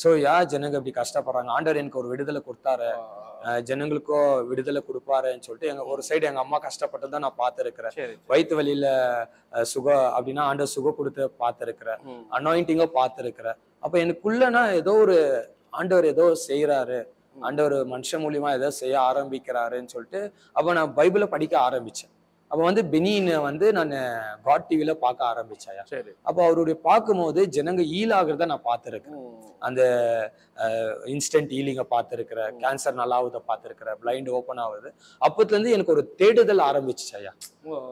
சோ ஜனங்க இப்படி கஷ்டப்படுறாங்க, ஆண்டவர் எனக்கு ஒரு விடுதலை கொடுத்தாரு, ஜனங்களுக்கோ விடுதலை கொடுப்பாருன்னு சொல்லிட்டு எங்க ஒரு சைடு எங்க அம்மா கஷ்டப்பட்டதான் நான் பார்த்திருக்கிறேன். வயிற்று வலியில சுகம் அப்படின்னா ஆண்டவர் சுகம் கொடுத்து பார்த்திருக்கிறேன், அனாயிண்டிங்கோ பார்த்திருக்கிறேன். அப்ப எனக்குள்ளனா ஏதோ ஒரு ஆண்டவர் ஏதோ செய்யறாரு, ஆண்டவர் மனுஷன் மூலியமா ஏதோ செய்ய ஆரம்பிக்கிறாருன்னு சொல்லிட்டு அப்ப நான் பைபிளை படிக்க ஆரம்பிச்சேன். அப்ப வந்து பெனின்னு வந்து நான் காட் டிவில பார்க்க ஆரம்பிச்சாயா. அப்போ அவருடைய பார்க்கும்போது ஜனங்க ஹீல் ஆகுறத நான் பார்த்திருக்கேன். அந்த இன்ஸ்டன்ட் ஹீலிங்கை பார்த்திருக்கிறேன், கேன்சர் நல்லாவதை பார்த்திருக்கிறேன், பிளைண்ட் ஓப்பன் ஆகுது. அப்பத்துல இருந்து எனக்கு ஒரு தேடுதல் ஆரம்பிச்சுச்சாயா,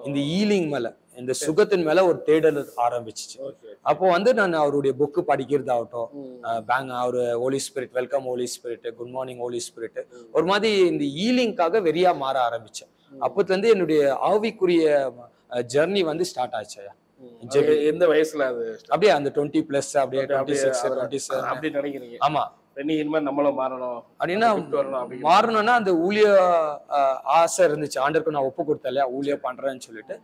இந்த ஹீலிங் மேல, இந்த சுகத்தின் மேல ஒரு தேடுதல் ஆரம்பிச்சிச்சு. அப்போ வந்து நான் அவருடைய புக்கு படிக்கிறதாகட்டும், அவரு holy spirit, welcome holy spirit, good morning holy spirit, ஒரு மாதிரி இந்த ஹீலிங்காக வெறியா மாற ஆரம்பிச்சேன். அப்பத்துல இருந்து என்னுடைய ஆவிக்குரிய ஜர்னி வந்து ஸ்டார்ட் ஆச்சு. எந்த வயசுல அது அப்படியே அந்த 20+ அப்படியே 26 27 அப்படி நினைக்கிறீங்க? ஆமா. நீங்க இனிமேல் நம்மளும் மாறணும் அப்படின்னா வரணும் மாறணும்னா அந்த ஊழிய ஆசை இருந்துச்சு. ஆண்டருக்கு நான் ஒப்பு கொடுத்தேன் இல்லையா, ஊழியம் பண்றேன்னு சொல்லிட்டு.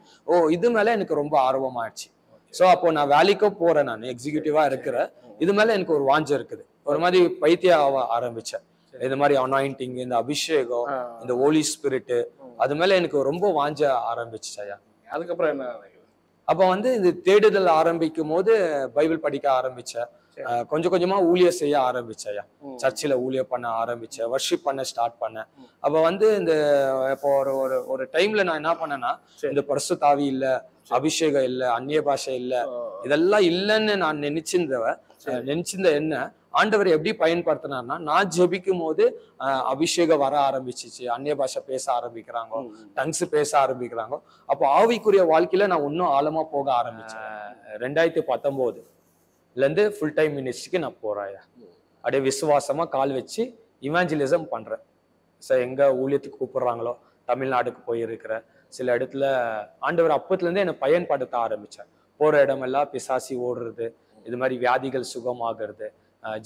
இது மேல எனக்கு ரொம்ப ஆர்வமாயிடுச்சு. சோ அப்போ நான் வேலைக்கோ போறேன், நான் எக்ஸிக்யூட்டிவா இருக்கிறேன். இது மேல எனக்கு ஒரு வாஞ்சம் இருக்குது. ஒரு மாதிரி பைத்தியம் ஆக ஆரம்பிச்சேன். இந்த மாதிரி அனாயிண்டிங், இந்த அபிஷேகம், இந்த ஹோலி ஸ்பிரிட், அது மேல எனக்கு ரொம்ப வாஞ்ச ஆரம்பிச்சுச்சு ஐயா. அதுக்கப்புறம் என்ன? அப்ப வந்து இது தேடுதல் ஆரம்பிக்கும் போது பைபிள் படிக்க ஆரம்பிச்சேன். கொஞ்சம் கொஞ்சமா ஊழியம் செய்ய ஆரம்பிச்சேன் ஐயா. சர்ச்சில் ஊழியம் பண்ண ஆரம்பிச்சேன், வர்ஷிப் பண்ண ஸ்டார்ட் பண்ணேன். அப்ப வந்து இந்த இப்போ ஒரு டைம்ல நான் என்ன பண்ணேன்னா, இந்த பரிசுத்த ஆவி இல்ல, அபிஷேகம் இல்ல, அந்நிய பாஷை இல்ல, இதெல்லாம் இல்லைன்னு நான் நினைச்சிருந்த என்ன ஆண்டவர் எப்படி பயன்படுத்தினார்னா, நான் ஜெபிக்கும் போது அபிஷேகம் வர ஆரம்பிச்சிச்சு, அந்நிய பாஷை பேச ஆரம்பிக்கிறாங்க, டங்ஸ் பேச ஆரம்பிக்கிறாங்க. அப்போ ஆவிக்குரிய வாழ்க்கையில நான் இன்னும் ஆழமா போக ஆரம்பிச்சேன். 2019 இருந்து ஃபுல் டைம் மினிஸ்ட்ரிக்கு நான் போறேன். அப்படியே விசுவாசமா கால் வச்சு இவாஞ்சலிசம் பண்றேன். எங்க ஊழியத்துக்கு கூப்பிடுறாங்களோ, தமிழ்நாடுக்கு போயிருக்கிறேன். சில இடத்துல ஆண்டவர் அப்பத்துல இருந்தே என்னை பயன்படுத்த ஆரம்பிச்சேன். போற இடமெல்லாம் பிசாசி ஓடுறது, இது மாதிரி வியாதிகள் சுகமாகிறது,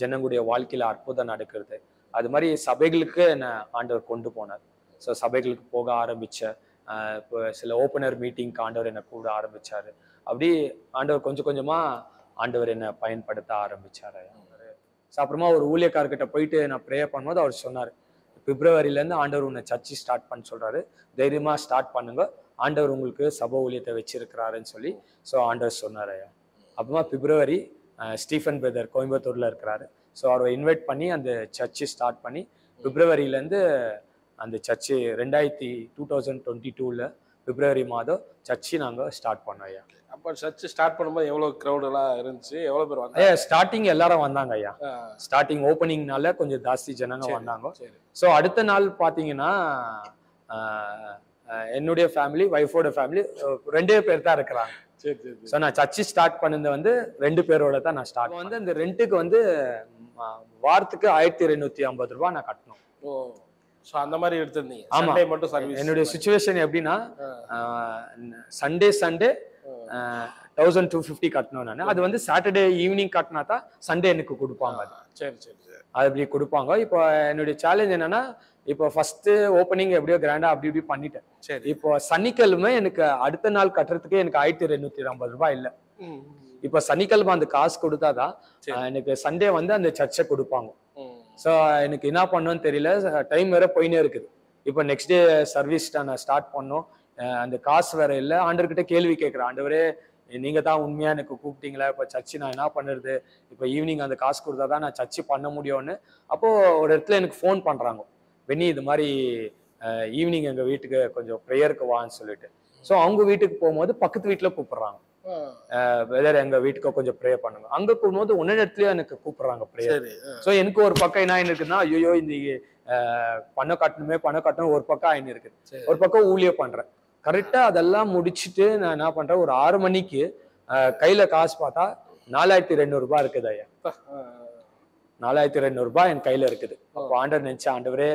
ஜனங்களுடைய வாழ்க்கையில அற்புதம் நடக்கிறது. அது மாதிரி சபைகளுக்கு என்னை ஆண்டவர் கொண்டு போனார். ஸோ சபைகளுக்கு போக ஆரம்பிச்சேன். இப்போ சில ஓப்பனர் மீட்டிங்க்கு ஆண்டவர் என்னை கூட ஆரம்பிச்சாரு. அப்படி ஆண்டவர் கொஞ்சம் கொஞ்சமா ஆண்டவர் என்னை பயன்படுத்த ஆரம்பிச்சாரு. ஸோ அப்புறமா ஒரு ஊழியக்காரர்கிட்ட போயிட்டு நான் ப்ரேயர் பண்ணும்போது அவர் சொன்னார், பிப்ரவரியிலேருந்து ஆண்டவர் உன்னை சர்ச்சு ஸ்டார்ட் பண்ண சொல்றாரு, தைரியமா ஸ்டார்ட் பண்ணுங்க, ஆண்டவர் உங்களுக்கு சபை ஊழியத்தை வச்சிருக்கிறாருன்னு சொல்லி ஸோ ஆண்டவர் சொன்னார் ஐயா. அப்புறமா பிப்ரவரி ஸ்டீஃபன் பிரதர் கோயம்புத்தூர்ல இருக்கிறாரு. ஸோ அவரை இன்வைட் பண்ணி அந்த சர்ச்சு ஸ்டார்ட் பண்ணி பிப்ரவரியிலேருந்து அந்த சர்ச்சு 2022 பிப்ரவரி மாதம் சர்ச்சு நாங்கள் ஸ்டார்ட் பண்ணோம் ஐயா. அப்போ சர்ச் ஸ்டார்ட் பண்ணும்போது எவ்வளவு கிரௌட் எல்லாம் இருந்துச்சு, எவ்வளவு பேர் வந்தாங்க? ஸ்டார்டிங் எல்லாரும் வந்தாங்க ஐயா. ஸ்டார்டிங் ஓப்பனிங்னால கொஞ்சம் ஜாஸ்தி ஜனங்க வந்தாங்க. ஸோ அடுத்த நாள் பார்த்தீங்கன்னா என்னுடைய ஃபேமிலி, ஒய்ஃபோட ஃபேமிலி 2 பேர் தான் இருக்கிறாங்க. ஸோ நான் சர்ச்சு ஸ்டார்ட் பண்ணது வந்து 2 பேரோட தான் நான் ஸ்டார்ட் வந்து அந்த ரெண்ட்டுக்கு வந்து வாரத்துக்கு 1250 ரூபாய் நான் கட்டணும். ஸோ அந்த மாதிரி எடுத்திருந்தீங்க? ஆமா, மட்டும் சர்வீஸ். என்னுடைய சுச்சுவேஷன் எப்படின்னா, சண்டே 1250 கட்டணும் நான். அது வந்து சாட்டர்டே ஈவினிங் கட்டினா தான் சண்டே எனக்கு கொடுப்பாங்க. அது சரி சரி சரி, அது அப்படி கொடுப்பாங்க. இப்போ என்னுடைய சேலஞ்ச் என்னன்னா, இப்போ ஃபர்ஸ்ட் ஓப்பனிங் எப்படியோ கிராண்டா அப்படி இப்படி பண்ணிட்டேன். சரி, இப்போ சனிக்கிழமை எனக்கு அடுத்த நாள் கட்டுறதுக்கு எனக்கு 1250 ரூபாய் இல்லை. இப்போ சனிக்கிழமை அந்த காசு கொடுத்தாதான் எனக்கு சண்டே வந்து அந்த சர்ச்சை கொடுப்பாங்க. ஸோ எனக்கு என்ன பண்ணணும்னு தெரியல, டைம் வேற போயினே இருக்குது. இப்போ நெக்ஸ்ட் டே சர்வீஸ் நான் ஸ்டார்ட் பண்ணோம், அந்த காசு வேற இல்லை. ஆண்டவர்கிட்ட கேள்வி கேட்குறேன், ஆண்டவரே நீங்க தான் உண்மையா எனக்கு கூப்பிட்டீங்களா, இப்போ சர்ச்சு நான் என்ன பண்ணுறது, இப்போ ஈவினிங் அந்த காசு கொடுத்தாதான் நான் சர்ச்சு பண்ண முடியும்னு. அப்போ ஒரு இடத்துல எனக்கு ஃபோன் பண்றாங்க, வெண்ணி இது மாதிரி ஈவினிங் எங்க வீட்டுக்கு கொஞ்சம் ப்ரேயருக்கு வான்னு சொல்லிட்டு. ஸோ அவங்க வீட்டுக்கு போகும்போது பக்கத்து வீட்டுல கூப்பிடுறாங்க, வெதர் எங்க வீட்டுக்கு கொஞ்சம் ப்ரே பண்ணுங்க. அங்க போகும்போது ஒன்னே இடத்துலயே எனக்கு கூப்பிடுறாங்க ப்ரேயர். ஸோ எனக்கு ஒரு பக்கம் என்ன இருக்குன்னா, ஐயோ இந்த பணம் கட்டணும் ஒரு பக்கம் ஆயின்னு இருக்குது, ஒரு பக்கம் ஊழியம் பண்றேன். கரெக்டா அதெல்லாம் முடிச்சுட்டு நான் என்ன பண்றேன், ஒரு 6 மணிக்கு கையில காசு பார்த்தா 4200 ரூபாய் இருக்குது ஐயா. 4200 ரூபாய் என் கையில இருக்குது. அப்போ ஆண்டவர் நினைச்ச, ஆண்டவரே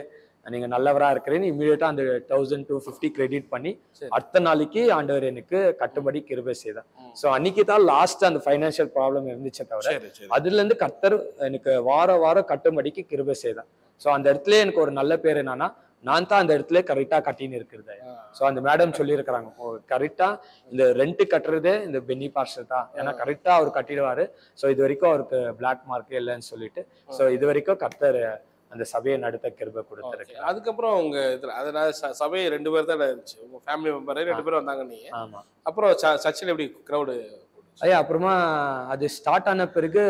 நீங்க நல்லவரா இருக்கிறேன்னு இமீடியட்டா அந்த 1250 கிரெடிட் பண்ணி அடுத்த நாளைக்கு ஆண்டவர் எனக்கு கட்டும்படி கிருபை செய்தார். ஸோ அன்னைக்கு தான் லாஸ்ட் அந்த ஃபைனான்சியல் ப்ராப்ளம் இருந்துச்சே தவிர, அதுல இருந்து கர்த்தர் எனக்கு வாரம் கட்டும்படிக்கு கிருபை செய்தார். ஸோ அந்த இடத்துல எனக்கு ஒரு நல்ல பேர் என்னன்னா, நான் தான் அந்த இடத்துல கரெக்டா கட்டின்னு இருக்கிறது. ஸோ அந்த மேடம் சொல்லி இருக்கிறாங்க, கரெக்டா இந்த ரெண்ட் கட்டுறதே இந்த பென்னி பாஸ்டர் தான், ஏன்னா கரெக்டா அவர் கட்டிடுவாரு. ஸோ இது வரைக்கும் அவருக்கு பிளாக் மார்க்கே இல்லைன்னு சொல்லிட்டு, ஸோ இது வரைக்கும் கர்த்தர் அந்த சபையை நடத்த கிருபை கொடுத்துருக்கு. அதுக்கப்புறம் உங்க இதுல அதனால சபை 2 பேர் தான் இருந்துச்சு, உங்க ஃபேமிலி மெம்பர் 2 பேர் வந்தாங்க நீங்க. ஆமா. அப்புறம் சர்ச்சில் எப்படி கிரௌடு ஐயா? அப்புறமா அது ஸ்டார்ட் ஆன பிறகு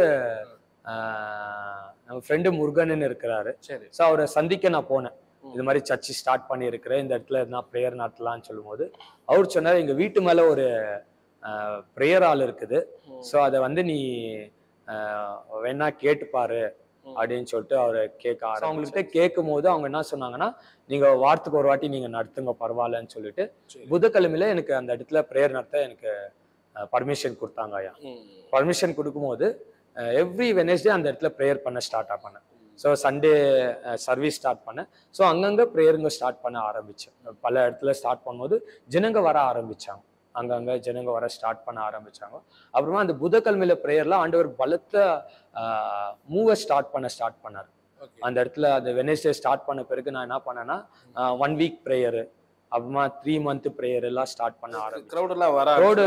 நம்ம ஃப்ரெண்டு முருகன்னு இருக்கிறாரு. சரி. ஸோ அவரை சந்திக்க நான் போனேன், இது மாதிரி சர்ச்சு ஸ்டார்ட் பண்ணி இருக்கிறேன், இந்த இடத்துல நான் ப்ரேயர் நடத்தலாம்னு சொல்லும் போது அவர் சொன்னார், எங்க வீட்டு மேல ஒரு ப்ரேயர் ஹால் இருக்குது, ஸோ அதை வந்து நீ வேணா கேட்டுப்பாரு அப்படின்னு சொல்லிட்டு அவரை கேட்க ஆரம்பிச்சு. அவங்ககிட்ட கேட்கும் போது அவங்க என்ன சொன்னாங்கன்னா, நீங்க வாரத்துக்கு ஒரு வாட்டி நீங்க நடத்துங்க பரவாயில்லன்னு சொல்லிட்டு புதன்கிழமையில எனக்கு அந்த இடத்துல ப்ரேயர் நடத்த எனக்கு பர்மிஷன் கொடுத்தாங்க ஐயா. பர்மிஷன் கொடுக்கும்போது எவ்ரி வெனஸ்டே அந்த இடத்துல ப்ரேயர் பண்ண ஸ்டார்ட் பண்ணேன். ஸோ சண்டே சர்வீஸ் ஸ்டார்ட் பண்ணேன். ஸோ அங்கங்கே ப்ரேயருங்க ஸ்டார்ட் பண்ண ஆரம்பித்தேன். பல இடத்துல ஸ்டார்ட் பண்ணும்போது ஜனங்க வர ஆரம்பித்தாங்க. அங்கங்க ஜனங்க வர ஸ்டார்ட் பண்ண ஆரம்பிச்சாங்க. அப்புறமா அந்த புதன்கிழமையில பிரேயர்ல ஆண்டவர் பலத்த மூவ ஸ்டார்ட் பண்ணார். அந்த இடத்துல அந்த வெனஸ்டே ஸ்டார்ட் பண்ண பிறகு நான் என்ன பண்ணேன்னா 1 வீக் பிரேயர், அப்புறமா 3 மந்த் பிரேயர் எல்லாம் ஸ்டார்ட் பண்ண ஆரம்பிச்சேன். கிரவுட் எல்லாம் வர க்ரௌடு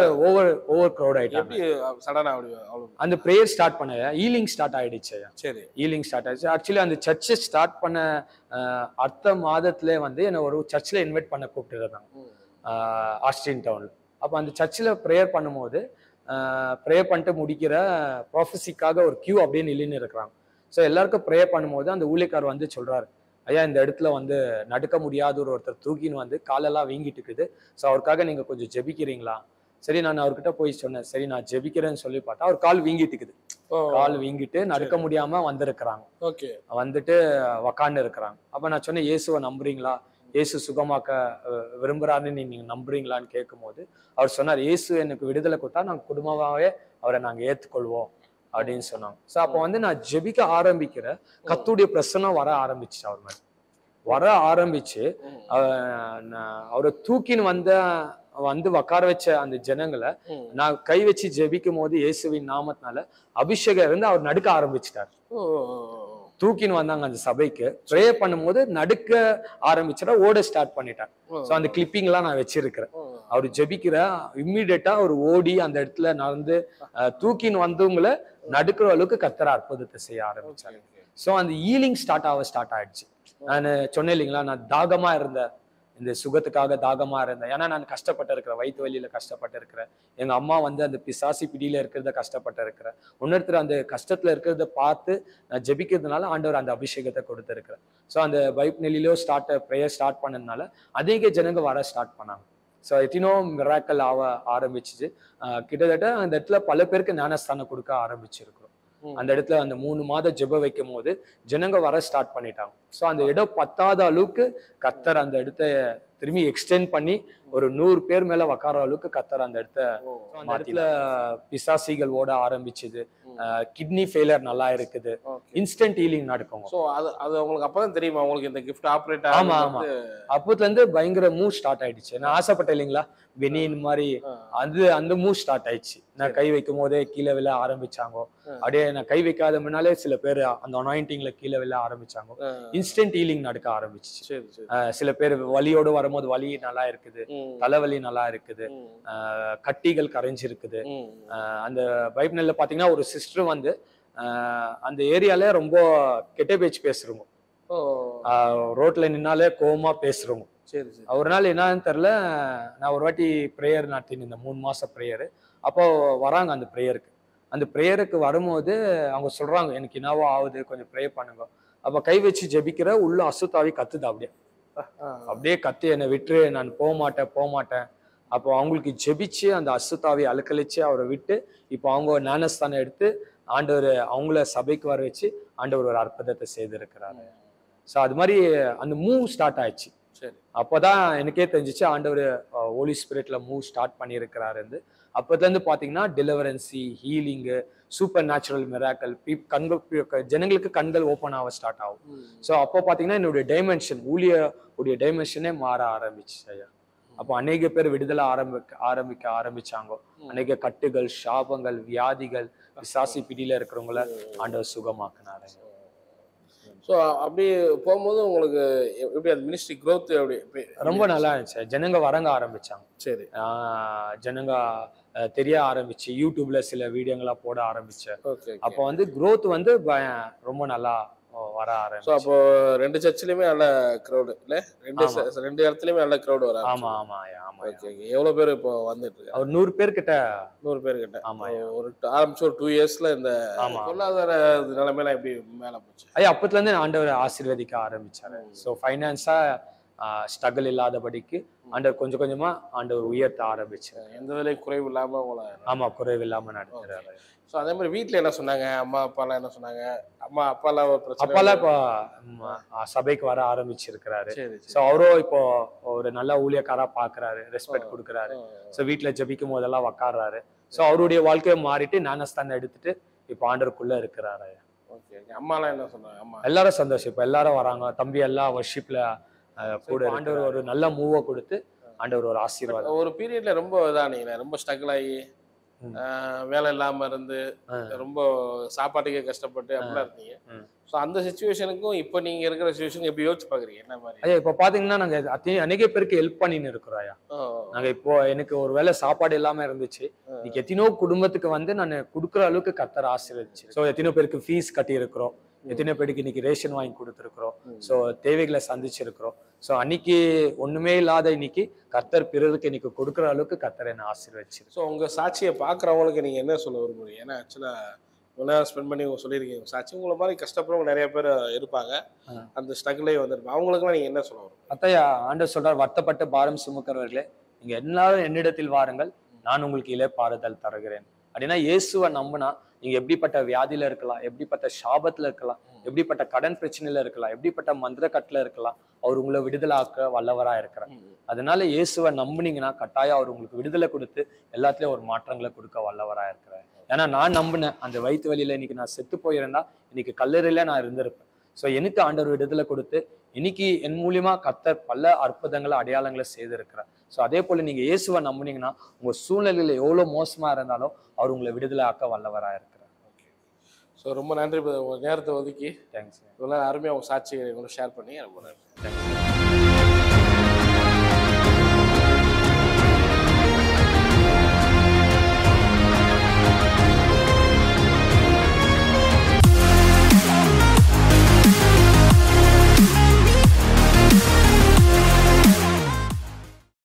ஓவர் க்ரௌட் ஆயிட்டாங்க. எப்படி சடனா அவ்வளவு அந்த பிரேயர் ஸ்டார்ட் பண்ண ஹீலிங் ஸ்டார்ட் ஆயிடுச்சு. சரி, ஹீலிங் ஸ்டார்ட் ஆயிடுச்சு. ஆக்சுவலி அந்த சர்ச்சை ஸ்டார்ட் பண்ண அடுத்த மாதத்துல வந்து என்ன ஒரு சர்ச்சில் இன்வைட் பண்ண கூப்பிட்டுருந்தாங்க ஆஸ்டின் டவுன்ல. அப்போ அந்த சர்ச்சில் ப்ரேயர் பண்ணும்போது ப்ரேயர் பண்ணிட்டு முடிக்கிற ப்ராஃபஸிக்காக ஒரு கியூ அப்படியே நில்லுன்னு இருக்கிறாங்க. ஸோ எல்லாருக்கும் ப்ரேயர் பண்ணும்போது அந்த ஊழியக்கார் வந்து சொல்றாரு, ஐயா இந்த இடத்துல வந்து நடக்க முடியாத ஒருத்தர் தூக்கின்னு வந்து காலெல்லாம் வீங்கிட்டு இருக்குது, ஸோ அவருக்காக நீங்க கொஞ்சம் ஜெபிக்கிறீங்களா? சரி, நான் அவர்கிட்ட போய் சொன்னேன், சரி நான் ஜெபிக்கிறேன்னு சொல்லி பார்த்தா அவர் கால் வீங்கிட்டு இருக்குது. கால் வீங்கிட்டு நடக்க முடியாம வந்திருக்கிறாங்க. வந்துட்டு உக்காந்து இருக்கிறாங்க. அப்ப நான் சொன்னேன், இயேசுவை நம்புறீங்களா? இயேசு சுகமாக்க விரும்புறாருன்னு நீங்க நம்புறீங்களான்னு கேட்கும் போது அவர் சொன்னார், இயேசு எனக்கு விடுதலை கொடுத்தா நாங்க குடும்பமாவே அவரை நாங்க ஏத்துக்கொள்வோம் அப்படின்னு சொன்னாங்க. ஸோ அப்போ வந்து நான் ஜெபிக்க ஆரம்பிக்கிற கர்த்தருடைய பிரசன்னம் வர ஆரம்பிச்சு, அவர் மேல வர ஆரம்பிச்சு அவரை தூக்கின்னு வந்து உட்கார வச்ச அந்த ஜனங்களை நான் கை வச்சு ஜெபிக்கும் போது இயேசுவின் நாமத்தினால அபிஷேகம் இருந்து அவர் நடுக்க ஆரம்பிச்சிட்டார். தூக்கின்னு வந்தாங்க அந்த சபைக்கு. ப்ரே பண்ணும்போது நடுக்க ஆரம்பிச்சுட்டா ஓட ஸ்டார்ட் பண்ணிட்டார். ஸோ அந்த கிளிப்பிங் எல்லாம் நான் வச்சிருக்கிறேன். அவர் ஜெபிக்கிற இம்மிடியட்டா அவர் ஓடி அந்த இடத்துல நடந்து தூக்கின்னு வந்தவங்களை நடுக்கிற அளவுக்கு கர்த்தர் அற்புதத்தை செய்ய ஆரம்பிச்சாங்க. ஸோ அந்த ஹீலிங் ஸ்டார்ட் ஆயிடுச்சு. நான் சொன்னேன் இல்லைங்களா, நான் தாகமா இருந்தேன், இந்த சுகத்துக்காக தாகமா இருந்தேன். ஏன்னா நான் கஷ்டப்பட்டு இருக்கிறேன், வயிற்று வலியில கஷ்டப்பட்டு இருக்கிறேன். எங்க அம்மா வந்து அந்த பிசாசி பிடியில இருக்கிறத கஷ்டப்பட்டு இருக்கிறேன். இன்னொருத்தர் அந்த கஷ்டத்துல இருக்கிறத பார்த்து நான் ஜெபிக்கிறதுனால ஆண்டவர் அந்த அபிஷேகத்தை கொடுத்துருக்கிறேன். ஸோ அந்த பைப் நெல்லிலோ ப்ரேயர் ஸ்டார்ட் பண்ணதுனால அதிக ஜனங்க வர ஸ்டார்ட் பண்ணாங்க. ஸோ எத்தினோ மிராக்கல் ஆரம்பிச்சிச்சு. கிட்டத்தட்ட அந்த இடத்துல பல பேருக்கு ஞானஸ்தானம் கொடுக்க ஆரம்பிச்சிருக்கிறோம். அந்த இடத்துல அந்த 3 மாதம் ஜெப வைக்கும் போது ஜனங்க வர ஸ்டார்ட் பண்ணிட்டாங்க. ஸோ அந்த இடம் பத்தாத அளவுக்கு கர்த்தர் அந்த இடத்த திரும்பி எக்ஸ்டெண்ட் பண்ணி ஒரு 100 பேர் மேல உக்கார அளவுக்கு கர்த்தர் அந்த இடத்துல பிசாசிகள் ஓட ஆரம்பிச்சுது. கிட்னி ஃபெயிலியர் நல்லா இருக்குது. இன்ஸ்டன்ட் ஹீலிங் நடக்கும். சோ அது உங்களுக்கு அப்பதான் தெரியுமா உங்களுக்கு இந்த கிஃப்ட் ஆபரேட் ஆமா ஆமா அப்பத்துல இருந்து பயங்கர மூவ் ஸ்டார்ட் ஆயிடுச்சு. நான் ஆசைப்பட்டேன் இல்லைங்களா, பெனின் மாதிரி அந்த மூவ் ஸ்டார்ட் ஆயிடுச்சு. நான் கை வைக்கும் போதே கீழே விழ ஆரம்பிச்சாங்க. அப்படியே நான் கை வைக்காத முன்னாலே சில பேர் அந்த அனாயிண்டிங்ல கீழே விழ ஆரம்பிச்சாங்க. இன்ஸ்டன்ட் ஹீலிங் நடக்க ஆரம்பிச்சு. சில பேர் வலியோடு வரும்போது வலி நல்லா இருக்குது, தலைவலி நல்லா இருக்குது, கட்டிகள் கரைஞ்சிருக்குது. அந்த பைப்னல்ல பாத்தீங்கன்னா ஒரு சிஸ்டர் வந்து அந்த ஏரியால ரொம்ப கெட்ட பேச்சு பேசுறவங்க, ரோட்ல நின்னாலே கோவமா பேசுறவங்க. ஒரு நாள் என்னன்னு தெரியல, நான் ஒரு வாட்டி ப்ரேயர் நடத்தின இந்த 3 மாசம் ப்ரேயரு. அப்போ வராங்க அந்த ப்ரேயருக்கு. அந்த ப்ரேயருக்கு வரும்போது அவங்க சொல்றாங்க, எனக்கு என்னவோ ஆகுது, கொஞ்சம் ப்ரே பண்ணுங்க. அப்ப கை வச்சு ஜெபிக்கிற உள்ள அசுத்தாவி கத்துது. அப்படியே கத்து, என்னை விட்டுரு, நான் போக மாட்டேன். அப்போ அவங்களுக்கு ஜெபிச்சு அந்த அசுத்தாவி அழுக்கழிச்சு அவரை விட்டு இப்போ அவங்க ஞானஸ்தானம் எடுத்து ஆண்டவர் அவங்கள சபைக்கு வர வச்சு ஆண்டவர் ஒரு அற்புதத்தை செய்திருக்கிறாரு. ஸோ அது மாதிரி அந்த மூவ் ஸ்டார்ட் ஆயிடுச்சு. அப்போதான் எனக்கே தெரிஞ்சிச்சு ஆண்டவர் ஹோலி ஸ்பிரிட்ல மூவ் ஸ்டார்ட் பண்ணியிருக்கிறாரு. அப்போதுல இருந்து பாத்தீங்கன்னா டெலிவரன்சி, ஹீலிங்கு, சூப்பர் நேச்சுரல் மிராக்கல், ஜனங்களுக்கு கண்கள் ஓப்பன் ஆக ஸ்டார்ட் ஆகும். ஸோ அப்போ பாத்தீங்கன்னா என்னுடைய டைமென்ஷன், ஊழியருடைய டைமென்ஷனே மாற ஆரம்பிச்சு ஐயா. அப்போ அநேக பேர் விடுதலை ஆரம்பிச்சாங்க. அநேக கட்டுகள், சாபங்கள், வியாதிகள், பிசாசி பிடியில இருக்கிறவங்கள ஆண்டவர் சுகமாக்குனாரு. ஸோ அப்படி போகும்போது உங்களுக்கு எப்படி அந்த மினிஸ்ட்ரி க்ரோத் எப்படி ரொம்ப நல்லா இருந்துச்சு. ஜனங்க வரங்க ஆரம்பிச்சாங்க. சரி, ஜனங்க தெரிய ஆரம்பிச்சு, யூடியூப்ல சில வீடியோங்களா போட ஆரம்பிச்சேன். அப்போ வந்து க்ரோத் வந்து ரொம்ப நல்லா வர ஆரம்பிச்சு. அப்போ 2 சர்ச்சிலுமே நல்ல கிரௌட் இல்ல, 2 இடத்துலயுமே நல்ல கிரௌட் வர. ஆமா ஆமா ஆமா. எவ்வளவு பேர் இப்போ வந்துட்டு இருக்கு? ஒரு 100 பேர் கிட்ட. ஆமா. ஒரு ஆரம்பிச்சு ஒரு 2 இயர்ஸ்ல இந்த பொருளாதார நிலைமையில எப்படி மேல போச்சு ஐயா? அப்பத்துல இருந்து ஆண்டவர் ஆசீர்வதிக்க ஆரம்பிச்சாரு. ஸோ ஃபைனான்ஸா ஸ்ட்ரகிள் இல்லாதபடிக்கு ஆண்டவர் கொஞ்சம் கொஞ்சமா ஆண்டவர் உயர்த்த ஆரம்பிச்சு. எந்த வேலையும் குறைவு இல்லாம உங்களை. ஆமா, குறைவு இல்லாம நடத்துறாரு. ஸோ அதே மாதிரி வீட்டுல என்ன சொன்னாங்க? அம்மா அப்பாலாம் என்ன சொன்னாங்க? அப்பாலாம் ஒரு பிரச்சனை? அப்பாலாம் இப்போ சபைக்கு வர ஆரம்பிச்சிருக்கிறாரு. ஸோ அவரும் இப்போ ஒரு நல்ல ஊழியக்காரா பாக்குறாரு, ரெஸ்பெக்ட் கொடுக்குறாரு. ஸோ வீட்டுல ஜபிக்கும் போதெல்லாம் உக்காடுறாரு. ஸோ அவருடைய வாழ்க்கையை மாறிட்டு ஞானஸ்தானம் எடுத்துட்டு இப்போ ஆண்டருக்குள்ள இருக்கிறாரு. அம்மாலாம் என்ன சொன்னாங்க? எல்லாரும் சந்தோஷம். இப்போ எல்லாரும் வராங்க. தம்பி எல்லாம் வர்ஷிப்ல கூட ஆண்டவர் ஒரு நல்ல மூவை கொடுத்து ஆண்டவர் ஒரு ஆசீர்வாதம். ஒரு பீரியட்ல ரொம்ப இதானீங்களே, ரொம்ப ஸ்ட்ரகிள் ஆகி வேலை இல்லாம இருந்து ரொம்ப சாப்பாட்டுக்கே கஷ்டப்பட்டு அப்படிலாம் இருந்தீங்க. ஸோ அந்த சுச்சுவேஷனுக்கும் இப்போ நீங்க இருக்கிற சுச்சுவேஷனுக்கு எப்படி யோசிச்சு பாக்குறீங்க, என்ன மாதிரி? ஐயா இப்போ பாத்தீங்கன்னா நாங்க அநேக பேருக்கு ஹெல்ப் பண்ணின்னு இருக்கிறோம் ஐயா. நாங்க இப்போ எனக்கு ஒரு வேளை சாப்பாடு இல்லாம இருந்துச்சு, இன்னைக்கு எத்தனையோ குடும்பத்துக்கு வந்து நான் கொடுக்குற அளவுக்கு கர்த்தர் ஆசீர்வதிச்சு. ஸோ எத்தனையோ பேருக்கு ஃபீஸ் கட்டி இருக்கிறோம், எத்தனையோ பேருக்கு இன்னைக்கு ரேஷன் வாங்கி கொடுத்துருக்குறோம், ஸோ தேவைகளை சந்திச்சிருக்கிறோம். ஸோ அன்னைக்கு ஒண்ணுமே இல்லாத இன்னைக்கு கர்த்தர் பிறருக்கு இன்னைக்கு கொடுக்குற அளவுக்கு கர்த்தர் என்ன ஆசீர்வதிச்சு. ஸோ உங்க சாட்சியை பாக்குறவங்களுக்கு நீங்க என்ன சொல்ல விரும்புறீங்க? ஏன்னா ஆக்சுவலா நேரம் ஸ்பெண்ட் பண்ணி சொல்லியிருக்கீங்க சாட்சி, உங்களை மாதிரி கஷ்டப்படுறவங்க நிறைய பேர் இருப்பாங்க, அந்த ஸ்ட்ரகிளே வந்துருப்பாங்க. அவங்களுக்குலாம் நீங்க என்ன சொல்ல வரும்? அத்தையா ஆண்டவர் சொல்றார், வருத்தப்பட்டு பாரம் சுமக்கிறவர்களே நீங்க எல்லாரும் என்னிடத்தில் வாருங்கள், நான் உங்களுக்கு இளைப்பாறுதல் தருகிறேன். அப்படின்னா இயேசுவை நம்பினா நீங்க எப்படிப்பட்ட வியாதியில இருக்கலாம், எப்படிப்பட்ட சாபத்துல இருக்கலாம், எப்படிப்பட்ட கடன் பிரச்சனையில இருக்கலாம், எப்படிப்பட்ட மந்திர கட்டுல இருக்கலாம், அவர் உங்களை விடுதலாக்க வல்லவரா இருக்கிறார். அதனால இயேசுவை நம்புனீங்கன்னா கட்டாயம் அவர் உங்களுக்கு விடுதலை கொடுத்து எல்லாத்துலயும் ஒரு மாற்றங்களை கொடுக்க வல்லவரா இருக்கிறார். ஏன்னா நான் நம்பினேன், அந்த வயிற்று வலியில இன்னைக்கு நான் செத்து போயிருந்தா இன்னைக்கு கல்லறையில நான் இருந்திருப்பேன். ஸோ எனக்கு ஆண்டவர் விடுதலை கொடுத்து இன்னைக்கு என் மூலியமா கர்த்தர் பல அற்புதங்களை அடையாளங்களை செய்திருக்கிறார். ஸோ அதே போல நீங்க இயேசுவை நம்புனீங்கன்னா உங்க சூழ்நிலையில எவ்வளவு மோசமா இருந்தாலும் அவர் உங்களை விடுதலை ஆக்க வல்லவரா இருக்கிறார். ஸோ ரொம்ப நன்றி, உங்க நேரத்தை ஒதுக்கி தேங்க்ஸ். இவ்வளோ அருமையாக உங்க சாட்சியை ஷேர் பண்ணி ரொம்ப நன்றி. தேங்க்ஸ்.